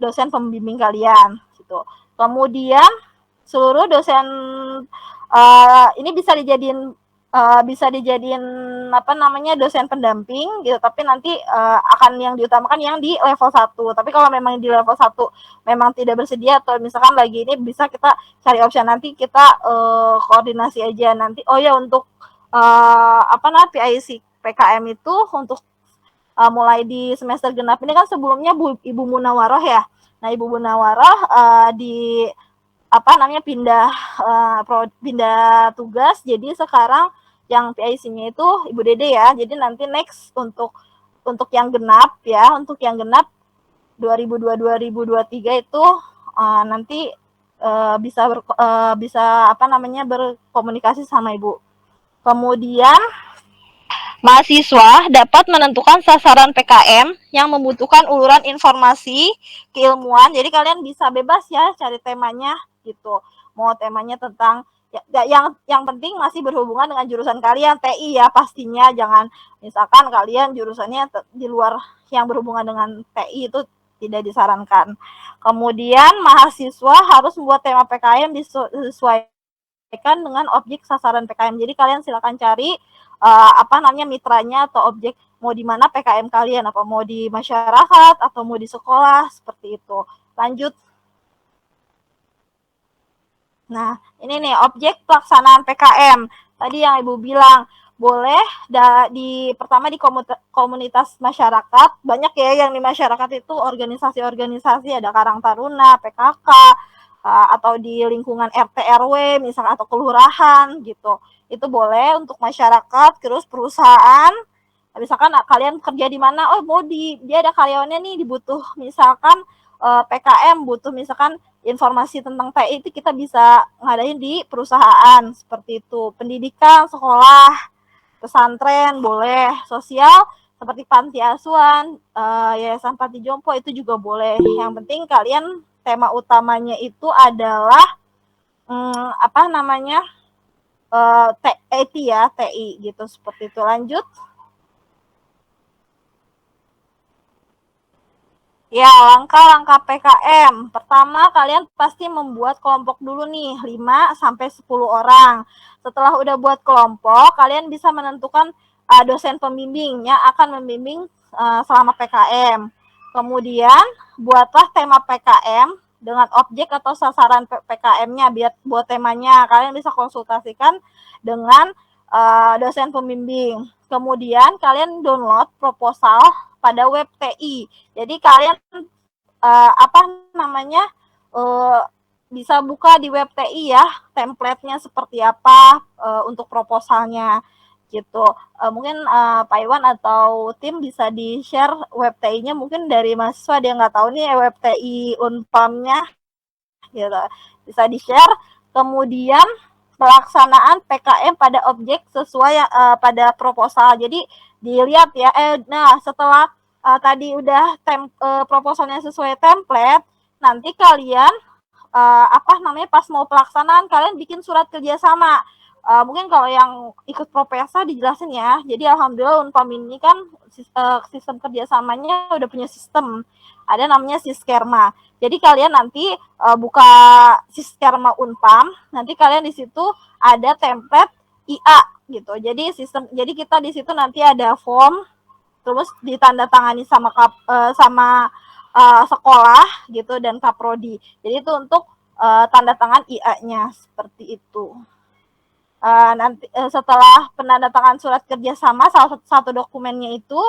S6: dosen pembimbing kalian gitu. Kemudian seluruh dosen ini bisa dijadiin dosen pendamping gitu, tapi nanti akan yang diutamakan yang di level 1. Tapi kalau memang di level 1 memang tidak bersedia atau misalkan lagi ini, bisa kita cari opsi, nanti kita koordinasi aja nanti. Oh ya, untuk PIC PKM itu untuk mulai di semester genap ini kan sebelumnya Ibu Munawaroh ya. Nah, Ibu Munawaroh pindah tugas, jadi sekarang yang PIC-nya itu Ibu Dede ya. Jadi nanti next untuk yang genap ya, untuk yang genap 2022-2023 itu nanti bisa berkomunikasi sama Ibu Kemudian mahasiswa dapat menentukan sasaran PKM yang membutuhkan uluran informasi keilmuan. Jadi kalian bisa bebas ya cari temanya gitu. Mau temanya tentang yang penting masih berhubungan dengan jurusan kalian, TI ya pastinya. Jangan misalkan kalian jurusannya di luar yang berhubungan dengan TI, itu tidak disarankan. Kemudian mahasiswa harus membuat tema PKM disesuaikan dengan objek sasaran PKM. Jadi kalian silakan cari mitranya atau objek mau di mana PKM kalian, apa mau di masyarakat atau mau di sekolah, seperti itu. Lanjut. Nah, ini nih objek pelaksanaan PKM. Tadi yang Ibu bilang, boleh pertama di komunitas masyarakat. Banyak ya yang di masyarakat itu organisasi-organisasi, ada Karang Taruna, PKK, atau di lingkungan RT RW misalnya atau kelurahan gitu. Itu boleh untuk masyarakat. Terus perusahaan, misalkan kalian kerja di mana, dia ada karyawannya nih, dibutuh misalkan PKM, butuh misalkan informasi tentang TI, itu kita bisa ngadain di perusahaan seperti itu. Pendidikan, sekolah, pesantren boleh, sosial seperti panti asuhan, yayasan panti jompo itu juga boleh. Yang penting kalian tema utamanya itu adalah TI gitu, seperti itu. Lanjut. Ya, langkah-langkah PKM. Pertama, kalian pasti membuat kelompok dulu nih, 5 sampai 10 orang. Setelah udah buat kelompok, kalian bisa menentukan dosen pembimbing yang akan membimbing selama PKM. Kemudian, buatlah tema PKM dengan objek atau sasaran PKM-nya, buat temanya. Kalian bisa konsultasikan dengan dosen pembimbing. Kemudian, kalian download proposal pada web TI. Jadi kalian bisa buka di web TI ya, template-nya seperti apa untuk proposalnya gitu. Mungkin Pak Iwan atau tim bisa di-share web TI-nya, mungkin dari mahasiswa dia nggak tahu nih web TI Unpam-nya gitu. Bisa di-share. Kemudian pelaksanaan PKM pada objek sesuai pada proposal. Jadi dilihat ya, setelah tadi udah proposalnya sesuai template, nanti kalian pas mau pelaksanaan kalian bikin surat kerjasama. Mungkin kalau yang ikut Propesa dijelasin ya. Jadi alhamdulillah Unpam ini kan sistem kerjasamanya udah punya sistem. Ada namanya Siskerma. Jadi kalian nanti buka Siskerma Unpam, nanti kalian di situ ada template IA gitu. Jadi kita di situ nanti ada form, terus ditandatangani sama sekolah gitu dan Kaprodi. Jadi itu untuk tanda tangan IA-nya seperti itu. Nanti setelah penandatangan surat kerjasama, salah satu dokumennya itu,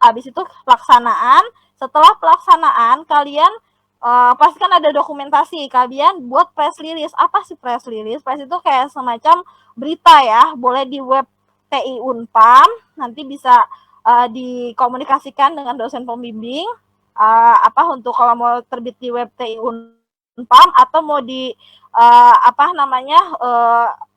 S6: habis itu pelaksanaan. Setelah pelaksanaan kalian pasti kan ada dokumentasi, kalian buat press release. Apa sih press release? Press itu kayak semacam berita ya, boleh di web TI Unpam, nanti bisa dikomunikasikan dengan dosen pembimbing untuk kalau mau terbit di web TI Unpam atau mau di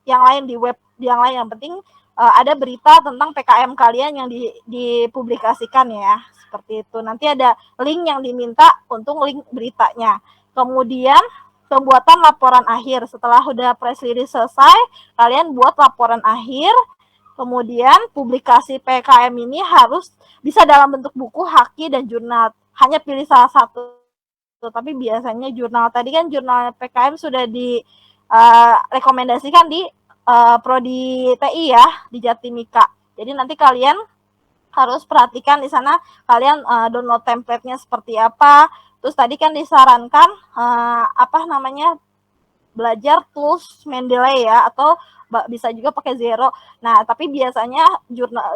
S6: yang lain, di web yang lain. Yang penting ada berita tentang PKM kalian yang dipublikasikan ya, seperti itu. Nanti ada link yang diminta untuk link beritanya. Kemudian pembuatan laporan akhir. Setelah udah press release selesai, kalian buat laporan akhir. Kemudian publikasi PKM ini harus bisa dalam bentuk buku, haki, dan jurnal. Hanya pilih salah satu. Tapi biasanya jurnal, tadi kan jurnal PKM sudah direkomendasikan di Prodi TI ya, di Jatimika. Jadi nanti kalian harus perhatikan di sana, kalian download template-nya seperti apa. Terus tadi kan disarankan belajar tools Mendeley ya, atau bisa juga pakai Zero. Nah, tapi biasanya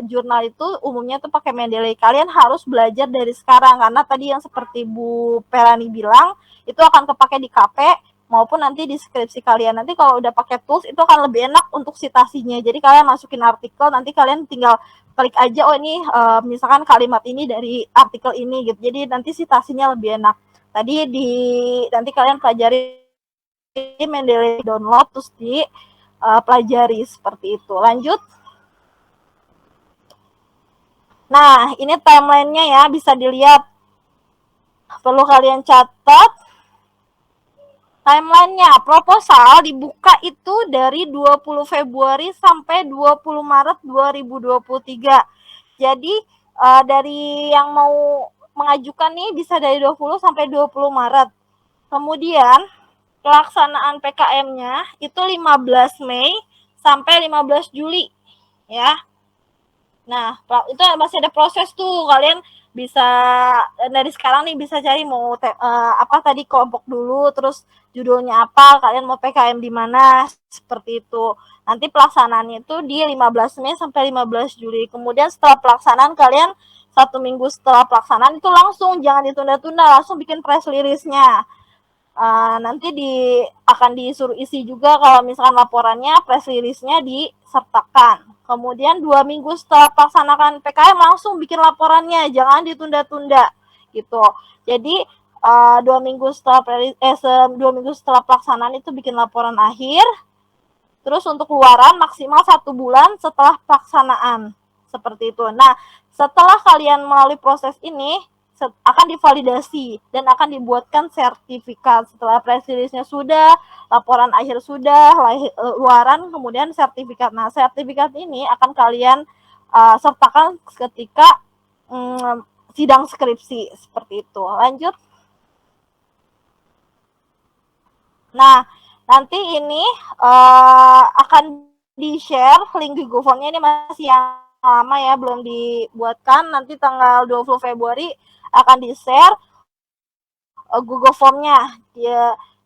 S6: jurnal itu umumnya tuh pakai Mendeley. Kalian harus belajar dari sekarang, karena tadi yang seperti Bu Perani bilang, itu akan kepake di KP maupun nanti di skripsi kalian. Nanti kalau udah pakai tools itu akan lebih enak untuk citasinya. Jadi kalian masukin artikel, nanti kalian tinggal klik aja, ini misalkan kalimat ini dari artikel ini gitu. Jadi nanti citasinya lebih enak. Nanti kalian pelajari Mendeley, download, terus pelajari seperti itu. Lanjut. Nah, ini timeline-nya ya, bisa dilihat. Perlu kalian catat. Timeline-nya, proposal dibuka itu dari 20 Februari sampai 20 Maret 2023. Jadi, dari yang mau mengajukan nih bisa dari 20 sampai 20 Maret. Kemudian, pelaksanaan PKM-nya itu 15 Mei sampai 15 Juli. Ya. Nah, itu masih ada proses tuh. Kalian bisa dari sekarang nih bisa cari mau apa tadi kelompok dulu, terus judulnya apa, kalian mau PKM di mana, seperti itu. Nanti pelaksanaannya itu di 15 Mei sampai 15 Juli. Kemudian setelah pelaksanaan kalian 1 minggu setelah pelaksanaan itu langsung, jangan ditunda-tunda, langsung bikin press release-nya. Nanti akan disuruh isi juga kalau misalkan laporannya, press release-nya disertakan. Kemudian 2 minggu setelah pelaksanakan PKM langsung bikin laporannya, jangan ditunda-tunda gitu. Jadi 2 minggu setelah 2 minggu setelah pelaksanaan itu bikin laporan akhir. Terus untuk keluaran maksimal 1 bulan setelah pelaksanaan, seperti itu. Nah, setelah kalian melalui proses ini akan divalidasi dan akan dibuatkan sertifikat. Setelah press release-nya sudah, laporan akhir sudah, luaran, kemudian sertifikat. Nah, sertifikat ini akan kalian sertakan ketika sidang skripsi, seperti itu. Lanjut. Nah, nanti ini akan di-share link Google Form-nya, ini masih yang lama ya, belum dibuatkan. Nanti tanggal 20 Februari akan di-share Google Form-nya.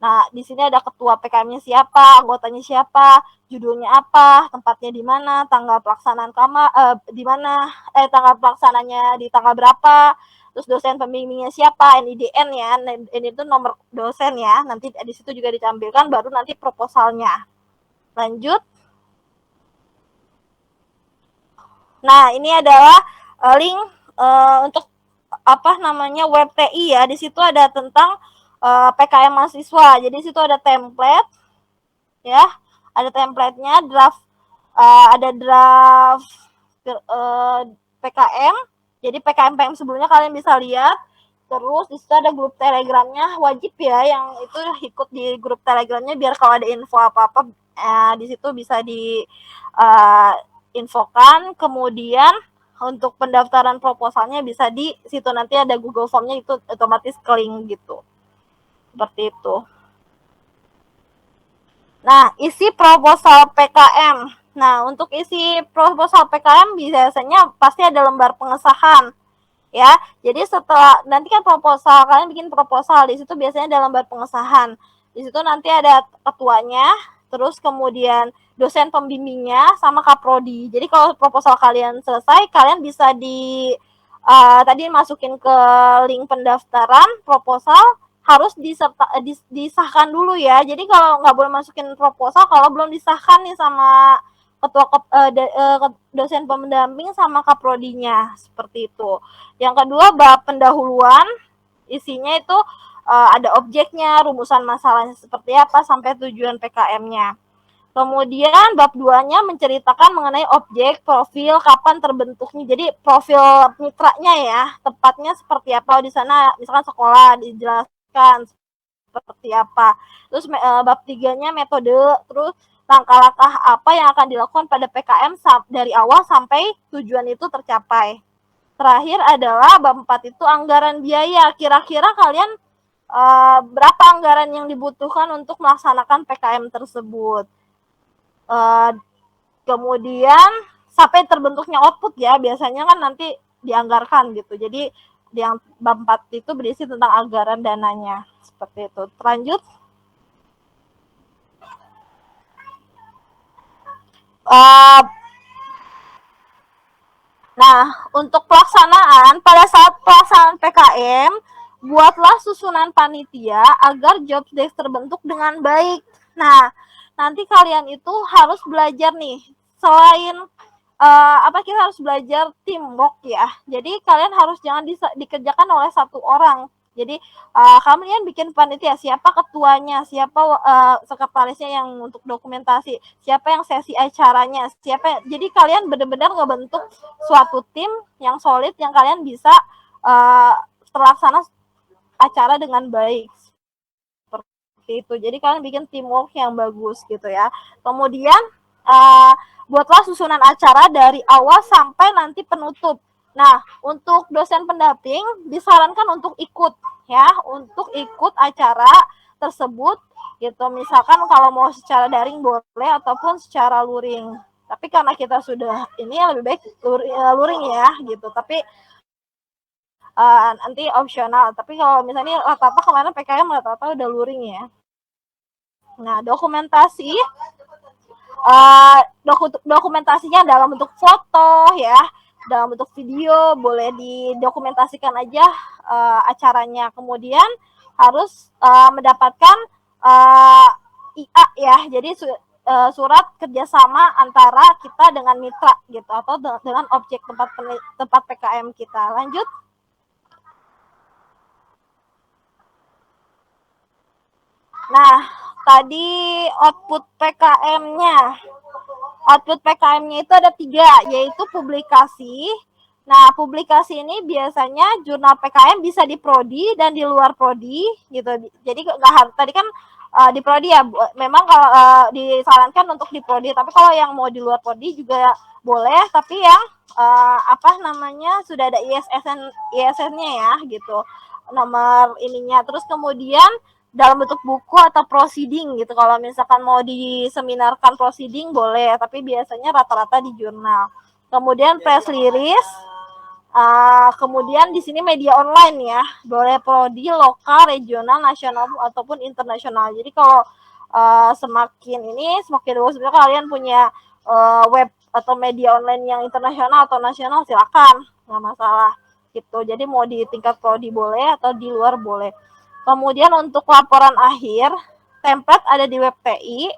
S6: Nah, di sini ada ketua PKM-nya siapa, anggotanya siapa, judulnya apa, tempatnya di mana, tanggal pelaksanaan di mana, tanggal pelaksananya di tanggal berapa, terus dosen pembimbingnya siapa, NIDN ya, ini itu nomor dosen ya, nanti di situ juga ditampilkan, baru nanti proposalnya. Lanjut. Nah, ini adalah link untuk web TI ya. Di situ ada tentang PKM mahasiswa. Jadi di situ ada template ya. Ada template-nya, ada draft PKM. Jadi PKM sebelumnya kalian bisa lihat. Terus di situ ada grup Telegramnya, wajib ya yang itu ikut di grup Telegramnya biar kalau ada info apa-apa di situ bisa infokan. Kemudian untuk pendaftaran proposalnya bisa di situ, nanti ada Google Form-nya, itu otomatis ke link gitu. Seperti itu. Nah, isi proposal PKM. Nah, untuk isi proposal PKM biasanya pasti ada lembar pengesahan. Ya, jadi setelah nanti kan proposal, kalian bikin proposal, di situ biasanya ada lembar pengesahan. Di situ nanti ada ketuanya, terus kemudian dosen pembimbingnya sama kaprodi. Jadi kalau proposal kalian selesai, kalian bisa tadi masukin ke link pendaftaran proposal, harus disahkan dulu ya. Jadi kalau nggak boleh masukin proposal kalau belum disahkan nih sama ketua dosen pendamping sama kaprodinya, seperti itu. Yang kedua, bab pendahuluan, isinya itu ada objeknya, rumusan masalahnya seperti apa, sampai tujuan PKM-nya. Kemudian bab 2-nya menceritakan mengenai objek, profil, kapan terbentuknya. Jadi profil mitranya ya, tepatnya seperti apa di sana, misalkan sekolah dijelaskan seperti apa. Terus bab 3-nya metode, terus langkah-langkah apa yang akan dilakukan pada PKM dari awal sampai tujuan itu tercapai. Terakhir adalah bab 4 itu anggaran biaya. Kira-kira kalian berapa anggaran yang dibutuhkan untuk melaksanakan PKM tersebut. Kemudian sampai terbentuknya output ya, biasanya kan nanti dianggarkan gitu. Jadi yang bab 4 itu berisi tentang anggaran dananya, seperti itu. Lanjut. Nah, untuk pelaksanaan, pada saat pelaksanaan PKM, buatlah susunan panitia agar job desk terbentuk dengan baik. Nah, nanti kalian itu harus belajar nih, selain kita harus belajar teamwork ya. Jadi kalian harus jangan dikerjakan oleh satu orang, Jadi kalian bikin panitia, siapa ketuanya, siapa sekretarisnya yang untuk dokumentasi, siapa yang sesi acaranya, jadi kalian benar-benar ngebentuk suatu tim yang solid yang kalian bisa terlaksana acara dengan baik seperti itu. Jadi kalian bikin teamwork yang bagus gitu ya. Kemudian buatlah susunan acara dari awal sampai nanti penutup. Nah, untuk dosen pendamping disarankan untuk ikut ya, untuk ikut acara tersebut gitu. Misalkan kalau mau secara daring boleh ataupun secara luring. Tapi karena kita sudah ini lebih baik luring ya gitu. Tapi nanti opsional. Tapi kalau misalnya rata-rata kemarin PKM rata-rata udah luring ya. Nah, dokumentasi dokumentasinya dalam bentuk foto ya, dalam bentuk video, boleh didokumentasikan aja acaranya. Kemudian harus mendapatkan IA ya, jadi surat kerjasama antara kita dengan mitra gitu, atau dengan objek tempat PKM kita. Lanjut. Nah, tadi output PKM-nya. Output PKM-nya itu ada 3, yaitu publikasi. Nah, publikasi ini biasanya jurnal PKM bisa di prodi dan di luar prodi gitu. Jadi nggak harus, tadi kan di prodi ya, memang kalau disarankan untuk di prodi, tapi kalau yang mau di luar prodi juga boleh, tapi yang sudah ada ISSN-nya ya gitu, nomor ininya. Terus kemudian dalam bentuk buku atau proceeding gitu. Kalau misalkan mau diseminarkan proceeding boleh, tapi biasanya rata-rata di jurnal. Kemudian press release, kemudian di sini media online ya, boleh prodi, lokal, regional, nasional ataupun internasional. Jadi kalau semakin bagus sebenarnya kalian punya web atau media online yang internasional atau nasional, silakan, nggak masalah gitu. Jadi mau di tingkat prodi boleh atau di luar boleh. Kemudian untuk laporan akhir, template ada di web TI.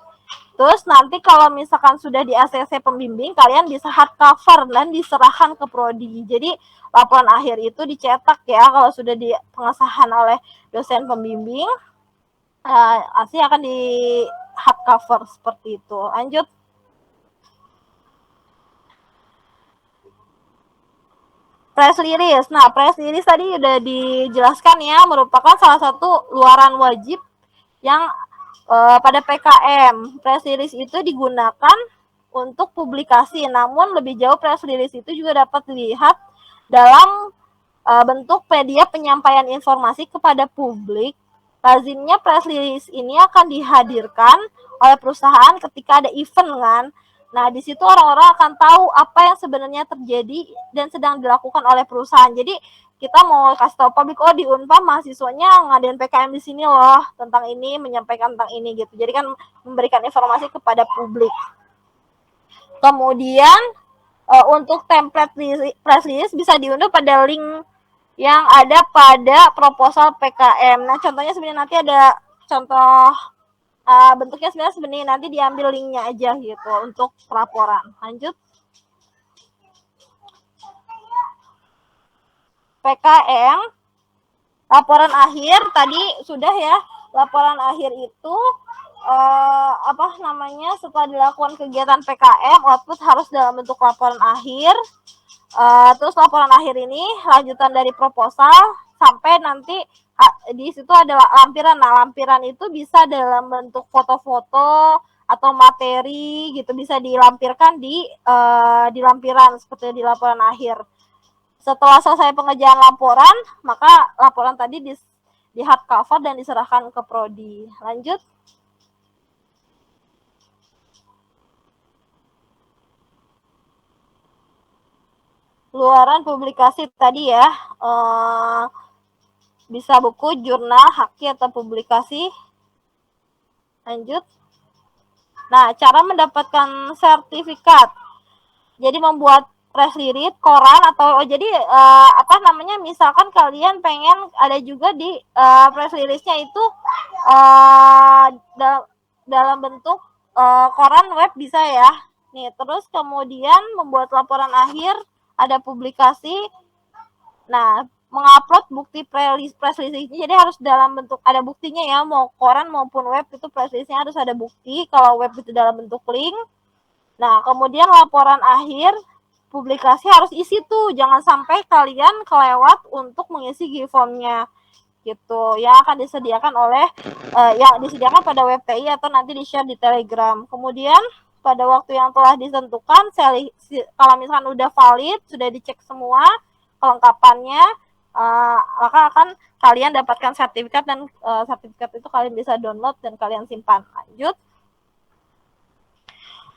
S6: Terus nanti kalau misalkan sudah di ACC pembimbing, kalian bisa hard cover dan diserahkan ke prodi. Jadi laporan akhir itu dicetak ya, kalau sudah di pengesahan oleh dosen pembimbing, pasti akan di hard cover seperti itu. Lanjut. Press release. Nah, press release tadi udah dijelaskan ya, merupakan salah satu luaran wajib yang pada PKM. Press release itu digunakan untuk publikasi, namun lebih jauh press release itu juga dapat dilihat dalam bentuk media penyampaian informasi kepada publik. Lazimnya press release ini akan dihadirkan oleh perusahaan ketika ada event kan. Nah, di situ orang-orang akan tahu apa yang sebenarnya terjadi dan sedang dilakukan oleh perusahaan. Jadi kita mau kasih tahu publik, oh di Unpad mahasiswanya ngadain PKM di sini loh, tentang ini, menyampaikan tentang ini gitu. Jadi kan memberikan informasi kepada publik. Kemudian untuk template press release bisa diunduh pada link yang ada pada proposal PKM. Nah, contohnya sebenarnya nanti ada contoh bentuknya sebenarnya nanti diambil linknya aja gitu untuk pelaporan. Lanjut. PKM, laporan akhir tadi sudah ya. Laporan akhir itu setelah dilakukan kegiatan PKM, output harus dalam bentuk laporan akhir. Terus laporan akhir ini lanjutan dari proposal sampai nanti di situ ada lampiran. Nah, lampiran itu bisa dalam bentuk foto-foto atau materi gitu, bisa dilampirkan di lampiran seperti di laporan akhir. Setelah selesai pengerjaan laporan, maka laporan tadi di hard cover dan diserahkan ke prodi. Lanjut. Luaran publikasi tadi ya, bisa buku, jurnal, haki, atau publikasi. Lanjut. Nah, cara mendapatkan sertifikat. Jadi membuat press release, koran, atau misalkan kalian pengen ada juga di press release-nya itu dalam bentuk koran web bisa ya. Nih, terus kemudian membuat laporan akhir, ada publikasi. Nah, mengupload bukti press release-nya, jadi harus dalam bentuk ada buktinya ya, mau koran maupun web itu press release-nya harus ada bukti, kalau web itu dalam bentuk link. Nah, kemudian laporan akhir publikasi harus isi tuh, jangan sampai kalian kelewat untuk mengisi G-form-nya gitu, yang akan disediakan oleh yang disediakan pada web TI atau nanti di-share di Telegram. Kemudian pada waktu yang telah ditentukan, kalau misalkan udah valid, sudah dicek semua kelengkapannya, maka akan kalian dapatkan sertifikat, dan sertifikat itu kalian bisa download dan kalian simpan. Lanjut.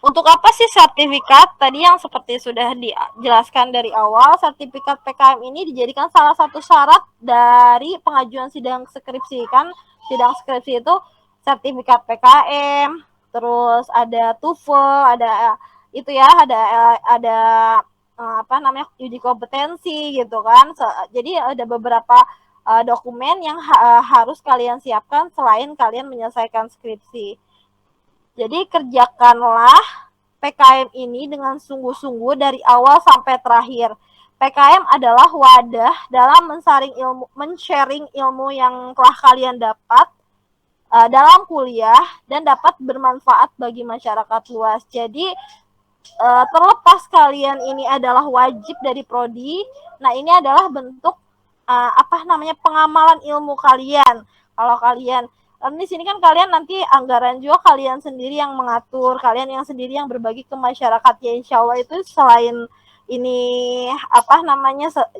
S6: Untuk apa sih sertifikat? Tadi yang seperti sudah dijelaskan dari awal, sertifikat PKM ini dijadikan salah satu syarat dari pengajuan sidang skripsi. Kan sidang skripsi itu sertifikat PKM, terus ada TOEFL, ada itu ya, ada apa namanya, uji kompetensi gitu kan. Jadi ada beberapa dokumen yang harus kalian siapkan selain kalian menyelesaikan skripsi. Jadi kerjakanlah PKM ini dengan sungguh-sungguh dari awal sampai terakhir. PKM adalah wadah dalam men-sharing ilmu yang telah kalian dapat dalam kuliah dan dapat bermanfaat bagi masyarakat luas. Jadi terlepas kalian ini adalah wajib dari prodi, nah ini adalah bentuk pengamalan ilmu kalian. Kalau kalian di sini kan kalian nanti anggaran juga kalian sendiri yang mengatur, kalian yang sendiri yang berbagi ke masyarakat ya, insya Allah itu selain ini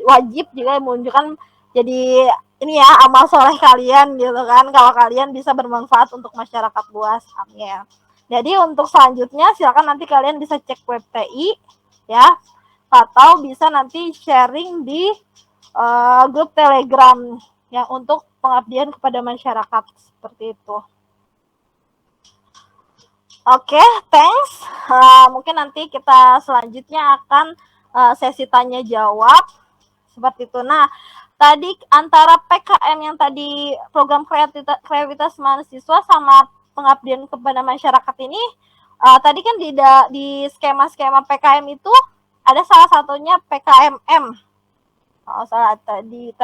S6: wajib juga menunjukkan jadi ini ya amal soleh kalian gitu kan, kalau kalian bisa bermanfaat untuk masyarakat luas. Amin. Jadi untuk selanjutnya silakan nanti kalian bisa cek web TI ya, atau bisa nanti sharing di grup Telegram yang untuk pengabdian kepada masyarakat, seperti itu. Oke, thanks. Mungkin nanti kita selanjutnya akan sesi tanya jawab seperti itu. Nah, tadi antara PKM yang tadi program kreativitas mahasiswa sama pengabdian kepada masyarakat ini, tadi kan di skema-skema PKM itu ada salah satunya PKMM. Oh, salah tadi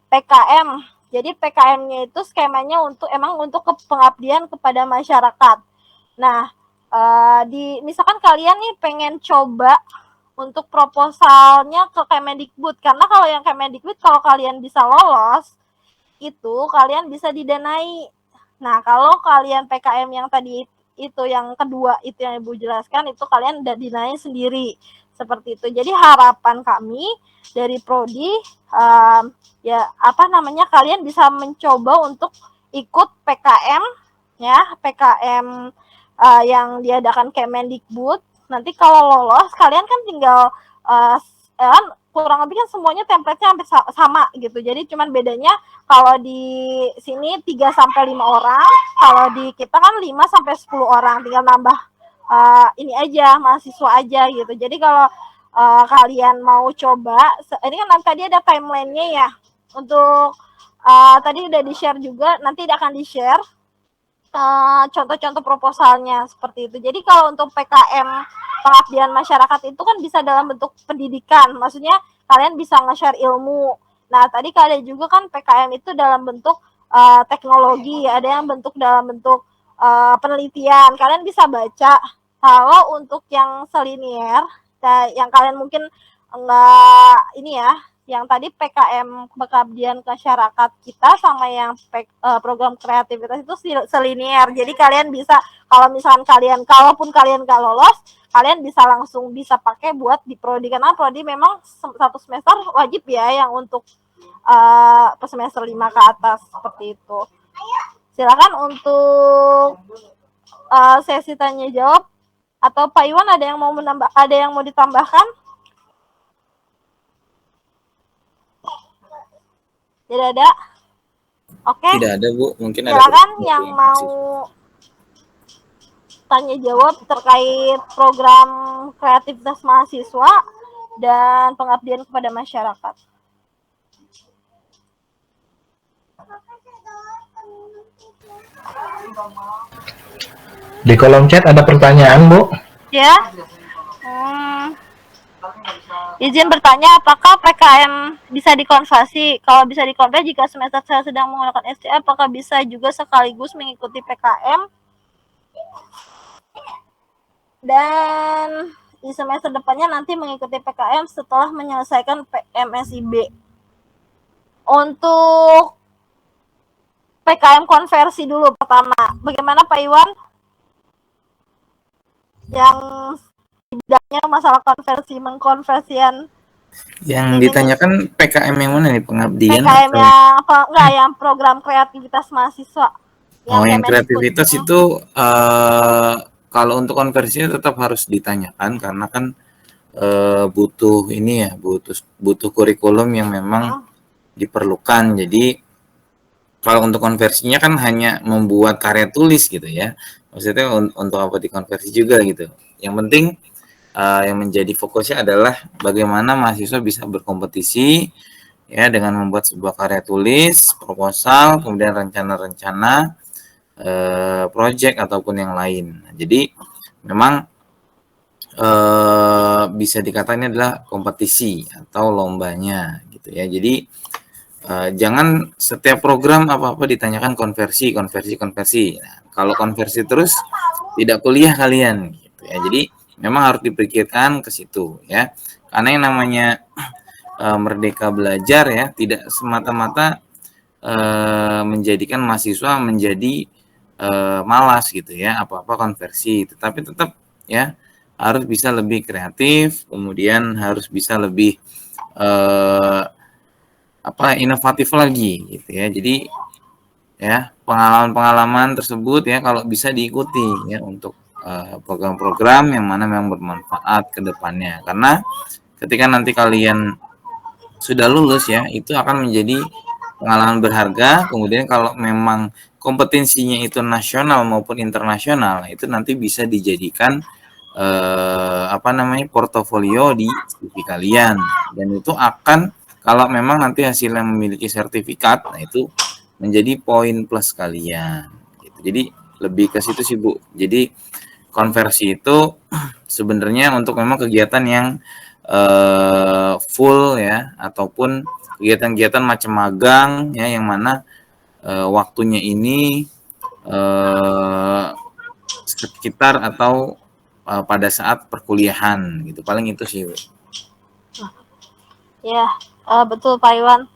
S6: PKM. Jadi PKM-nya itu skemanya untuk pengabdian kepada masyarakat. Nah, misalkan kalian nih pengen coba untuk proposalnya ke Kemendikbud, karena kalau yang Kemendikbud kalau kalian bisa lolos, itu kalian bisa didanai. Nah, kalau kalian PKM yang tadi itu yang kedua itu yang Ibu jelaskan, itu kalian udah dinai sendiri. Seperti itu. Jadi harapan kami dari prodi kalian bisa mencoba untuk ikut PKM ya, PKM yang diadakan Kemendikbud. Nanti kalau lolos kalian kan tinggal kurang lebih kan semuanya template-nya hampir sama gitu. Jadi cuman bedanya kalau di sini 3 sampai 5 orang, kalau di kita kan 5 sampai 10 orang, tinggal nambah ini aja, mahasiswa aja gitu. Jadi kalau kalian mau coba, ini kan tadi ada timeline-nya ya. Untuk tadi udah di-share juga, nanti akan di-share contoh-contoh proposalnya seperti itu. Jadi kalau untuk PKM pengabdian masyarakat itu kan bisa dalam bentuk pendidikan, maksudnya kalian bisa nge-share ilmu. Nah, tadi kalian juga kan PKM itu dalam bentuk teknologi, ada yang bentuk dalam bentuk penelitian. Kalian bisa baca. Kalau untuk yang selinier, yang kalian mungkin enggak ini ya, yang tadi PKM pengabdian ke masyarakat kita sama yang program kreativitas itu selinier. Jadi kalian bisa, kalau misalkan kalaupun kalian nggak lolos, kalian bisa langsung bisa pakai buat di prodi, karena prodi memang satu semester wajib ya yang untuk semester 5 ke atas, seperti itu. Silakan untuk sesi tanya jawab, atau Pak Iwan ada yang mau ditambahkan? Tidak ada? Oke.
S3: Tidak ada, Bu. Mungkin ada.
S6: Silakan yang mau tanya jawab terkait program kreativitas mahasiswa dan pengabdian kepada masyarakat.
S4: Di kolom chat ada pertanyaan, Bu?
S6: Ya. Izin bertanya, apakah PKM bisa dikonversi? Kalau bisa dikonversi, jika semester saya sedang menggunakan SCA, apakah bisa juga sekaligus mengikuti PKM? Dan di semester depannya nanti mengikuti PKM setelah menyelesaikan MSIB. Untuk PKM konversi dulu pertama. Bagaimana Pak Iwan? Yang tidaknya masalah konversi, mengkonversian.
S3: Yang ditanyakan PKM yang mana nih, pengabdian?
S6: PKM yang enggak, yang program kreativitas mahasiswa.
S3: Yang kreativitas itu kalau untuk konversinya tetap harus ditanyakan karena kan butuh ini ya, butuh kurikulum yang memang diperlukan. Jadi kalau untuk konversinya kan hanya membuat karya tulis gitu ya. Maksudnya untuk apa dikonversi juga gitu. Yang penting yang menjadi fokusnya adalah bagaimana mahasiswa bisa berkompetisi ya dengan membuat sebuah karya tulis, proposal, kemudian rencana-rencana project ataupun yang lain. Jadi memang bisa dikatakan ini adalah kompetisi atau lombanya gitu ya. Jadi jangan setiap program apa-apa ditanyakan konversi. Nah, kalau konversi terus tidak kuliah kalian gitu ya. Jadi memang harus dipikirkan ke situ ya. Karena yang namanya merdeka belajar ya tidak semata-mata menjadikan mahasiswa menjadi malas gitu ya, apa-apa konversi, tetapi tetap ya harus bisa lebih kreatif, kemudian harus bisa lebih inovatif lagi gitu ya. Jadi ya pengalaman-pengalaman tersebut ya kalau bisa diikuti ya untuk program-program yang mana memang bermanfaat ke depannya. Karena ketika nanti kalian sudah lulus ya, itu akan menjadi pengalaman berharga. Kemudian kalau memang kompetensinya itu nasional maupun internasional, itu nanti bisa dijadikan portofolio di CV kalian. Dan itu akan kalau memang nanti hasilnya memiliki sertifikat, nah itu menjadi poin plus kalian. Gitu. Jadi lebih ke situ sih Bu. Jadi konversi itu sebenarnya untuk memang kegiatan yang full ya, ataupun kegiatan-kegiatan macam magang ya, yang mana waktunya ini sekitar atau pada saat perkuliahan gitu. Paling itu sih.
S6: Ya, betul Pak Iwan.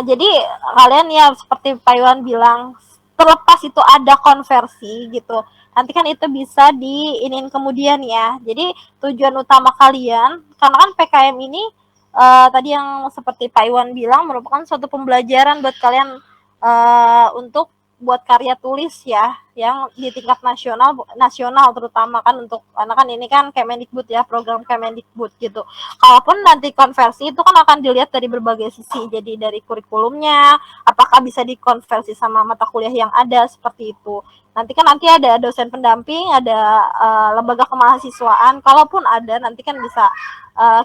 S6: Jadi kalian ya seperti Pak Iwan bilang, terlepas itu ada konversi gitu, nanti kan itu bisa diinin kemudian ya. Jadi tujuan utama kalian, karena kan PKM ini tadi yang seperti Pak Iwan bilang merupakan suatu pembelajaran buat kalian untuk buat karya tulis ya, yang di tingkat nasional terutama kan, untuk karena kan ini kan Kemendikbud ya, program Kemendikbud gitu. Kalaupun nanti konversi itu kan akan dilihat dari berbagai sisi, jadi dari kurikulumnya, apakah bisa dikonversi sama mata kuliah yang ada, seperti itu. Nanti ada dosen pendamping, ada lembaga kemahasiswaan, kalaupun ada nanti kan bisa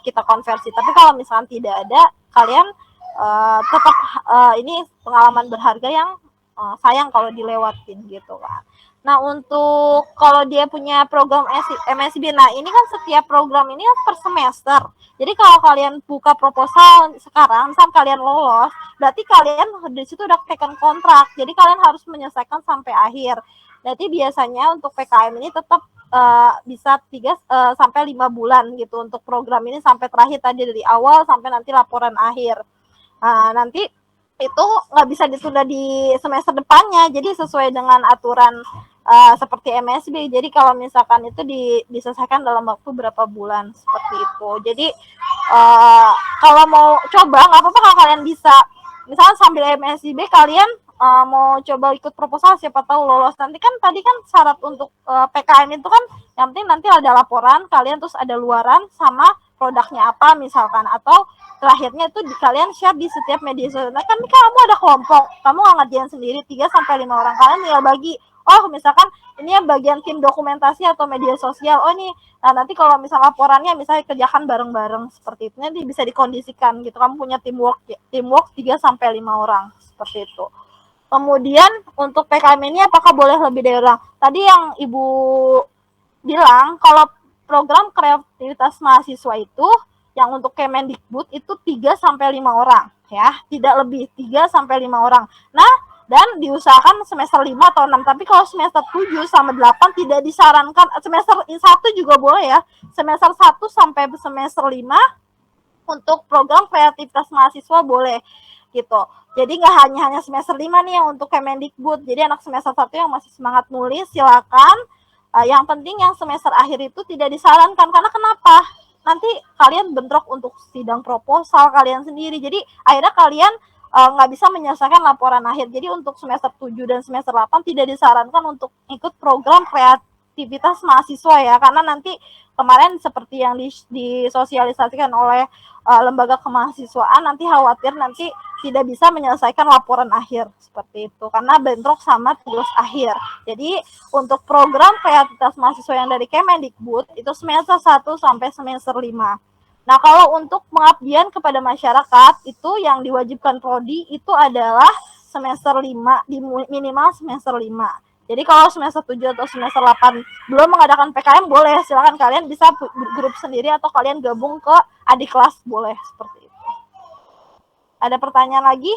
S6: kita konversi. Tapi kalau misalkan tidak ada, kalian tetap ini pengalaman berharga yang sayang kalau dilewatin gitu kan. Nah, untuk kalau dia punya program MSIB, nah ini kan setiap program ini per semester. Jadi kalau kalian buka proposal sekarang, saat kalian lolos, berarti kalian di situ udah taken kontrak. Jadi kalian harus menyelesaikan sampai akhir. Berarti biasanya untuk PKM ini tetap bisa 3 sampai 5 bulan gitu untuk program ini, sampai terakhir tadi dari awal sampai nanti laporan akhir. Nah, nanti itu nggak bisa ditunda di semester depannya, jadi sesuai dengan aturan seperti MSB. Jadi kalau misalkan itu diselesaikan dalam waktu berapa bulan, seperti itu. Jadi kalau mau coba, nggak apa-apa kalau kalian bisa, misalnya sambil MSB kalian mau coba ikut proposal, siapa tahu lolos. Nanti kan tadi kan syarat untuk PKM itu kan yang penting nanti ada laporan kalian, terus ada luaran sama produknya apa misalkan, atau terakhirnya itu kalian share di setiap media sosial. Nah, kan kamu ada kelompok, kamu nggak ngerjain sendiri, 3 sampai 5 orang, kalian tinggal bagi, oh misalkan ini yang bagian tim dokumentasi atau media sosial, oh ini, nah nanti kalau misalnya laporannya misalnya kerjakan bareng-bareng, seperti itu nanti bisa dikondisikan gitu, kamu punya teamwork 3 sampai 5 orang, seperti itu. Kemudian untuk PKM ini apakah boleh lebih dari orang? Tadi yang Ibu bilang, kalau program kreativitas mahasiswa itu yang untuk Kemendikbud itu 3 sampai 5 orang ya, tidak lebih 3 sampai 5 orang. Nah, dan diusahakan semester 5 atau 6, tapi kalau semester 7 sama 8 tidak disarankan, semester 1 juga boleh ya, semester 1 sampai semester 5 untuk program kreativitas mahasiswa boleh gitu. Jadi nggak hanya semester 5 nih yang untuk Kemendikbud, jadi anak semester 1 yang masih semangat nulis silakan. Yang penting yang semester akhir itu tidak disarankan, karena kenapa? Nanti kalian bentrok untuk sidang proposal kalian sendiri, jadi akhirnya kalian nggak bisa menyelesaikan laporan akhir. Jadi untuk semester 7 dan semester 8 tidak disarankan untuk ikut program kreativitas mahasiswa ya, karena nanti kemarin seperti yang disosialisasikan oleh lembaga kemahasiswaan, nanti khawatir nanti tidak bisa menyelesaikan laporan akhir seperti itu karena bentrok sama tugas akhir. Jadi untuk program kreativitas mahasiswa yang dari Kemendikbud itu semester 1 sampai semester 5. Nah, kalau untuk pengabdian kepada masyarakat itu yang diwajibkan prodi itu adalah semester 5, minimal semester 5. Jadi kalau semester 7 atau semester 8 belum mengadakan PKM boleh, silakan kalian bisa grup sendiri atau kalian gabung ke adik kelas boleh seperti itu. Ada pertanyaan lagi?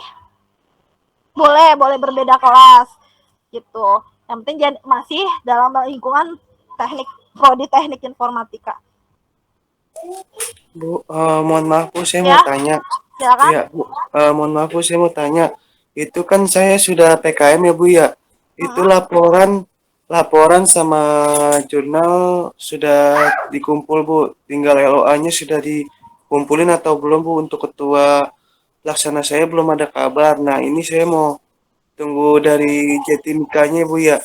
S6: Boleh berbeda kelas gitu. Yang penting masih dalam lingkungan teknik prodi teknik informatika.
S2: Bu, mohon maaf Bu, saya
S6: Ya,
S2: mau tanya.
S6: silakan.
S2: Ya, Bu, mohon maaf Bu, saya mau tanya. Itu kan saya sudah PKM ya Bu ya. Itu laporan sama jurnal sudah dikumpul Bu. Tinggal LOA-nya sudah dikumpulin atau belum Bu? Untuk ketua laksana saya belum ada kabar. Nah, ini saya mau tunggu dari Jatimika-nya Bu ya.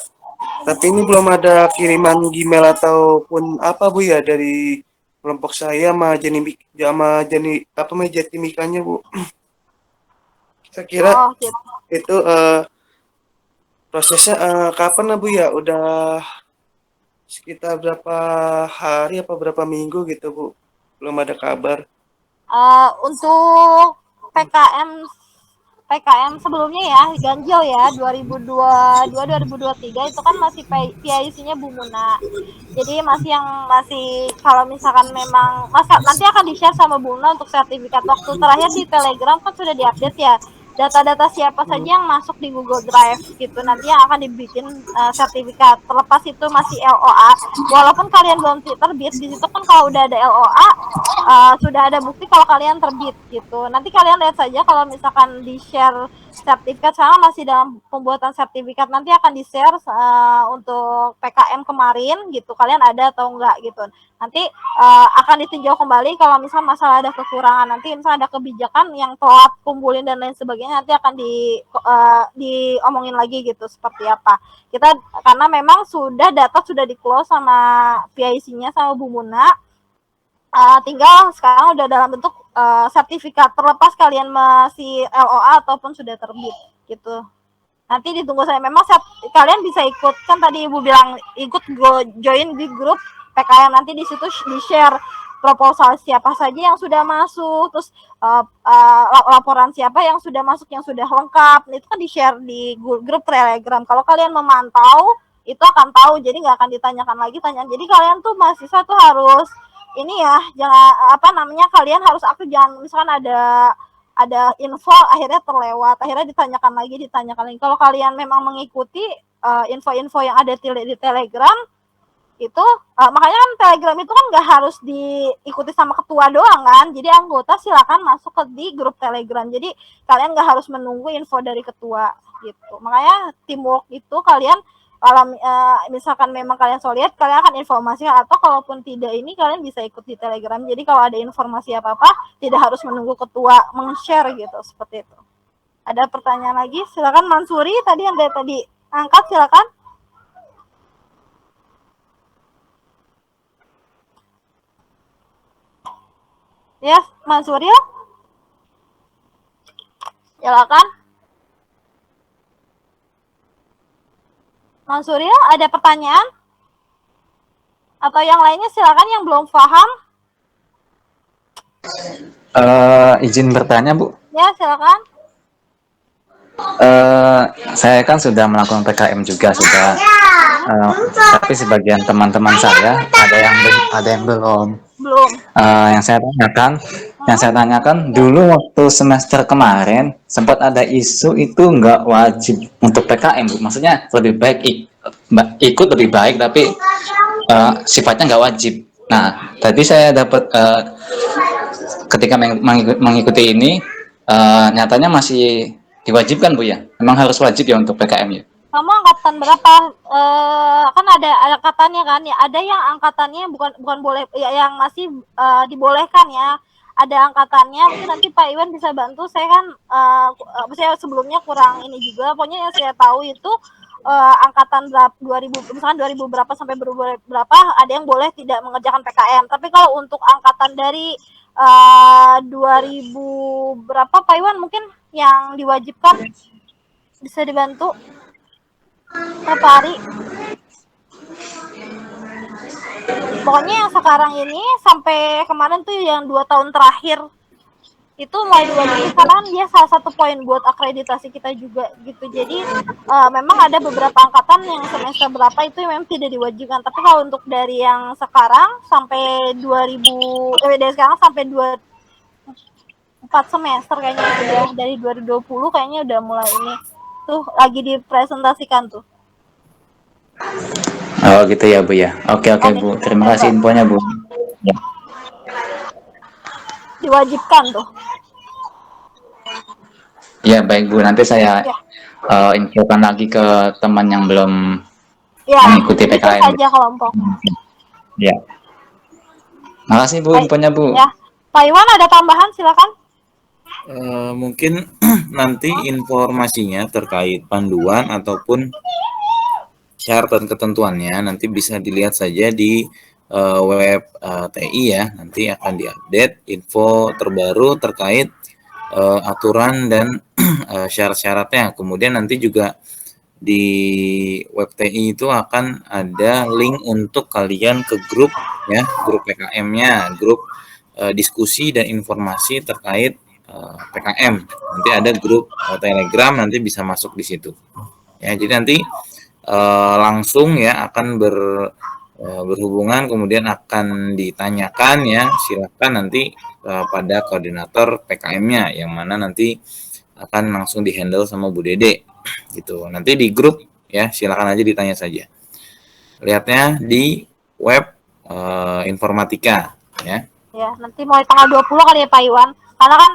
S2: Tapi ini belum ada kiriman Gmail ataupun apa Bu ya dari kelompok saya sama Jatimikanya Bu. Saya kira
S6: Gitu.
S2: itu prosesnya kapan lah Bu ya? Udah sekitar berapa hari apa berapa minggu gitu Bu? Belum ada kabar.
S6: Untuk PKM sebelumnya ya, ganjil ya, 2022-2023 itu kan masih PIC-nya Bu Muna. Jadi masih kalau misalkan memang nanti akan di-share sama Bu Muna untuk sertifikat. Waktu terakhir di Telegram kan sudah di-update ya. Data-data siapa saja yang masuk di Google Drive gitu, nanti yang akan dibikin sertifikat. Terlepas itu masih LOA, walaupun kalian belum terbit, di situ kan kalau udah ada LOA sudah ada bukti kalau kalian terbit gitu. Nanti kalian lihat saja kalau misalkan di-share sertifikat, sekarang masih dalam pembuatan sertifikat, nanti akan di-share untuk PKM kemarin gitu, kalian ada atau enggak gitu. Nanti akan ditinjau kembali kalau misalnya masalah ada kekurangan, nanti misalnya ada kebijakan yang telat kumpulin dan lain sebagainya, nanti akan diomongin lagi gitu seperti apa. Kita karena memang data sudah di-close sama PIC-nya sama Bu Muna, tinggal sekarang udah dalam bentuk sertifikat, terlepas kalian masih LOA ataupun sudah terbit gitu. Nanti ditunggu saya, memang kalian bisa ikut, kan tadi Ibu bilang ikut join di grup PKM, nanti di situ di-share proposal siapa saja yang sudah masuk, terus laporan siapa yang sudah masuk, yang sudah lengkap, itu kan di-share di grup Telegram. Kalau kalian memantau, itu akan tahu, jadi nggak akan ditanyakan lagi tanyaan. Jadi kalian tuh mahasiswa tuh harus ini ya, jangan kalian harus aktif, jangan misalkan ada info akhirnya terlewat, akhirnya ditanyakan lagi. Kalau kalian memang mengikuti info-info yang ada di Telegram itu, makanya kan Telegram itu kan nggak harus diikuti sama ketua doang kan, jadi anggota silakan masuk di grup Telegram, jadi kalian nggak harus menunggu info dari ketua gitu. Makanya teamwork itu kalian kalau misalkan memang kalian solid, kalian akan informasikan, atau kalaupun tidak ini kalian bisa ikut di Telegram, jadi kalau ada informasi apa-apa tidak harus menunggu ketua meng-share gitu, seperti itu. Ada pertanyaan lagi? Silakan Mansuri, tadi yang dari tadi angkat, silakan. Ya, Mansuri, silakan. Mansuri, ada pertanyaan? Atau yang lainnya silakan yang belum paham.
S7: Izin bertanya, Bu.
S6: Ya, silakan.
S7: Saya kan sudah melakukan PKM juga sudah, tapi sebagian teman-teman saya ada yang belum.
S6: Belum.
S7: Yang saya tanyakan dulu waktu semester kemarin sempat ada isu itu nggak wajib untuk PKM, Bu. Maksudnya lebih baik ikut lebih baik, tapi sifatnya nggak wajib. Nah, tadi saya dapat ketika mengikuti ini, nyatanya masih diwajibkan, Bu ya. Memang harus wajib ya untuk PKM ya.
S6: Kamu angkatan berapa? Kan ada angkatannya kan ya. Ada yang angkatannya bukan boleh ya, yang masih dibolehkan ya. Ada angkatannya, mungkin nanti Pak Iwan bisa bantu. Saya kan saya sebelumnya kurang ini juga. Pokoknya yang saya tahu itu angkatan 2000 misalkan 2000 berapa sampai berapa ada yang boleh tidak mengerjakan PKM. Tapi kalau untuk angkatan dari 2000 berapa Pak Iwan mungkin yang diwajibkan bisa dibantu berapa hari? Pokoknya yang sekarang ini sampai kemarin tuh yang 2 tahun terakhir itu mulai diwajibkan karena dia salah satu poin buat akreditasi kita juga gitu. Jadi memang ada beberapa angkatan yang semester berapa itu memang tidak diwajibkan. Tapi kalau untuk dari yang sekarang sampai 2000 dari sekarang sampai 4 semester kayaknya sudah dari 2020 kayaknya udah mulai ini tuh lagi dipresentasikan tuh.
S7: Oh gitu ya, Bu ya. Oke Bu. Terima kasih infonya, Bu. Ya.
S6: Diwajibkan tuh.
S7: Ya baik, Bu. Nanti saya infokan lagi ke teman yang belum mengikuti PKM.
S6: Saja kelompok.
S7: Ya. Makasih, Bu, infonya, Bu.
S6: Ya. Pak Iwan ada tambahan, silakan.
S3: Mungkin nanti informasinya terkait panduan ataupun syarat dan ketentuannya nanti bisa dilihat saja di web TI ya. Nanti akan diupdate info terbaru terkait aturan dan syarat-syaratnya. Kemudian nanti juga di web TI itu akan ada link untuk kalian ke grup ya, grup PKM-nya, grup diskusi dan informasi terkait PKM. Nanti ada grup Telegram, nanti bisa masuk di situ. Ya, jadi nanti langsung ya akan berhubungan, kemudian akan ditanyakan ya, silakan nanti pada koordinator PKM-nya yang mana nanti akan langsung dihandle sama Bu Dede gitu. Nanti di grup ya, silakan aja ditanya saja. Lihatnya di web informatika ya. Ya, nanti mulai tanggal 20 kali ya Pak Iwan. Karena kan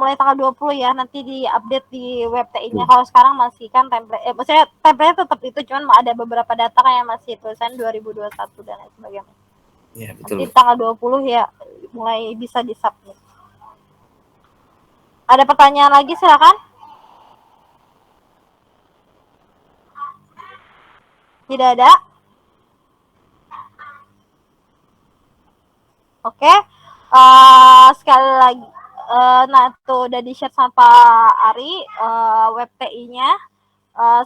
S3: mulai tanggal 20 ya, nanti di-update di web TI-nya. Kalau sekarang masih kan template, maksudnya template tetap itu, cuman ada beberapa data kayak masih tulisan 2021 dan lain sebagainya. Ya, betul. Nanti tanggal 20 ya mulai bisa di-submit. Ada pertanyaan lagi, silakan. Tidak ada? Oke. Sekali lagi, nah tuh udah di-share sama Pak Ari web TI-nya.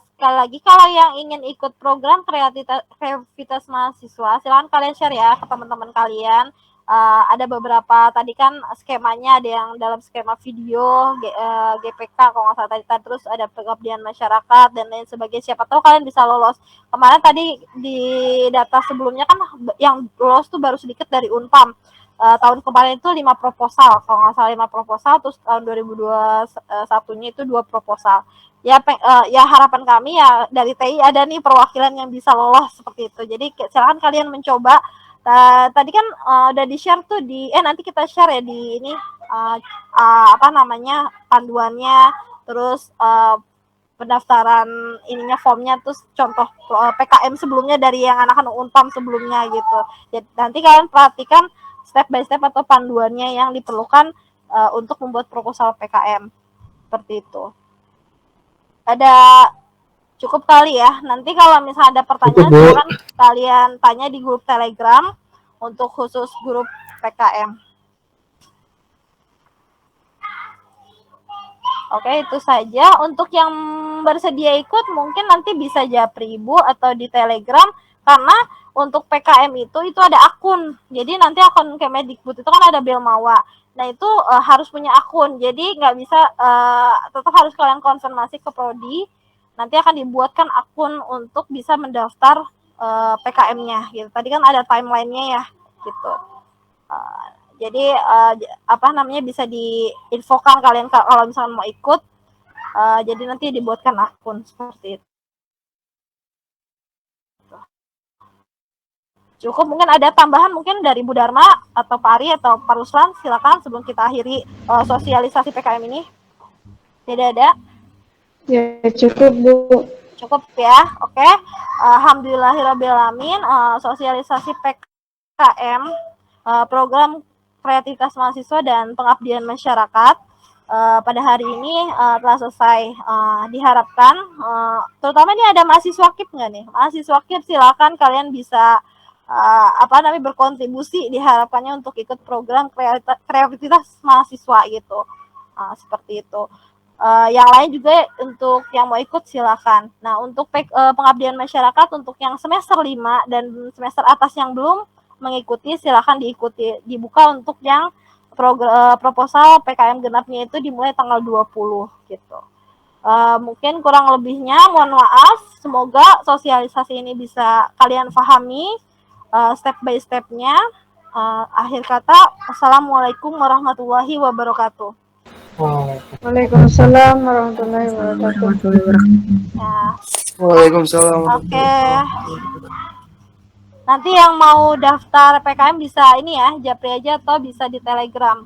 S3: Sekali lagi kalau yang ingin ikut program kreativitas mahasiswa, silakan kalian share ya ke teman-teman kalian. Ada beberapa tadi kan skemanya, ada yang dalam skema video, GPK kalau nggak salah tadi, terus ada pengabdian masyarakat dan lain sebagainya. Siapa tahu kalian bisa lolos. Kemarin tadi di data sebelumnya kan yang lolos tuh baru sedikit dari Unpam. Tahun kemarin itu 5 proposal, kalau nggak salah 5 proposal, terus tahun 2021-nya itu 2 proposal. Ya, ya harapan kami ya dari TI ada nih perwakilan yang bisa lolos seperti itu. Jadi silakan kalian mencoba. Tadi kan udah di-share tuh di nanti kita share ya di ini apa namanya panduannya, terus pendaftaran ininya formnya, terus contoh PKM sebelumnya dari yang anak-anak Unpam sebelumnya gitu. Jadi nanti kalian perhatikan step by step atau panduannya yang diperlukan untuk membuat proposal PKM seperti itu. Ada cukup kali ya. Nanti kalau misalnya ada pertanyaan silakan kalian tanya di grup Telegram untuk khusus grup PKM. Oke, itu saja. Untuk yang bersedia ikut mungkin nanti bisa japri Ibu atau di Telegram, karena untuk PKM itu ada akun. Jadi nanti akun Kemendikbud itu kan ada Belmawa. Nah itu harus punya akun. Jadi nggak bisa, tetap harus kalian konfirmasi ke Prodi. Nanti akan dibuatkan akun untuk bisa mendaftar PKM-nya. Gitu. Tadi kan ada timeline-nya ya.
S6: gitu. Jadi bisa diinfokan kalian kalau misalnya mau ikut. Jadi nanti dibuatkan akun seperti itu. Cukup, mungkin ada tambahan mungkin dari Bu Dharma atau Pak Ari atau Pak Ruslan, silakan sebelum kita akhiri sosialisasi PKM ini. Tidak ada?
S8: Ya, cukup Bu.
S6: Cukup ya, oke. Alhamdulillahirrabbilalamin, sosialisasi PKM, program kreativitas mahasiswa dan pengabdian masyarakat pada hari ini telah selesai. Diharapkan, terutama ini ada mahasiswa KIP nggak nih? Mahasiswa KIP silakan kalian bisa berkontribusi, diharapkannya untuk ikut program kreativitas mahasiswa gitu. Seperti itu. Yang lain juga untuk yang mau ikut silakan. Nah, untuk pengabdian masyarakat untuk yang semester 5 dan semester atas yang belum mengikuti silakan diikuti. Dibuka untuk yang proposal PKM genapnya itu dimulai tanggal 20 gitu. Mungkin kurang lebihnya mohon maaf. Semoga sosialisasi ini bisa kalian pahami step by step-nya. Akhir kata, assalamualaikum warahmatullahi wabarakatuh.
S8: Waalaikumsalam warahmatullahi wabarakatuh.
S6: Ya.
S2: Waalaikumsalam.
S6: Oke. Nanti yang mau daftar PKM bisa ini ya, japri aja atau bisa di Telegram.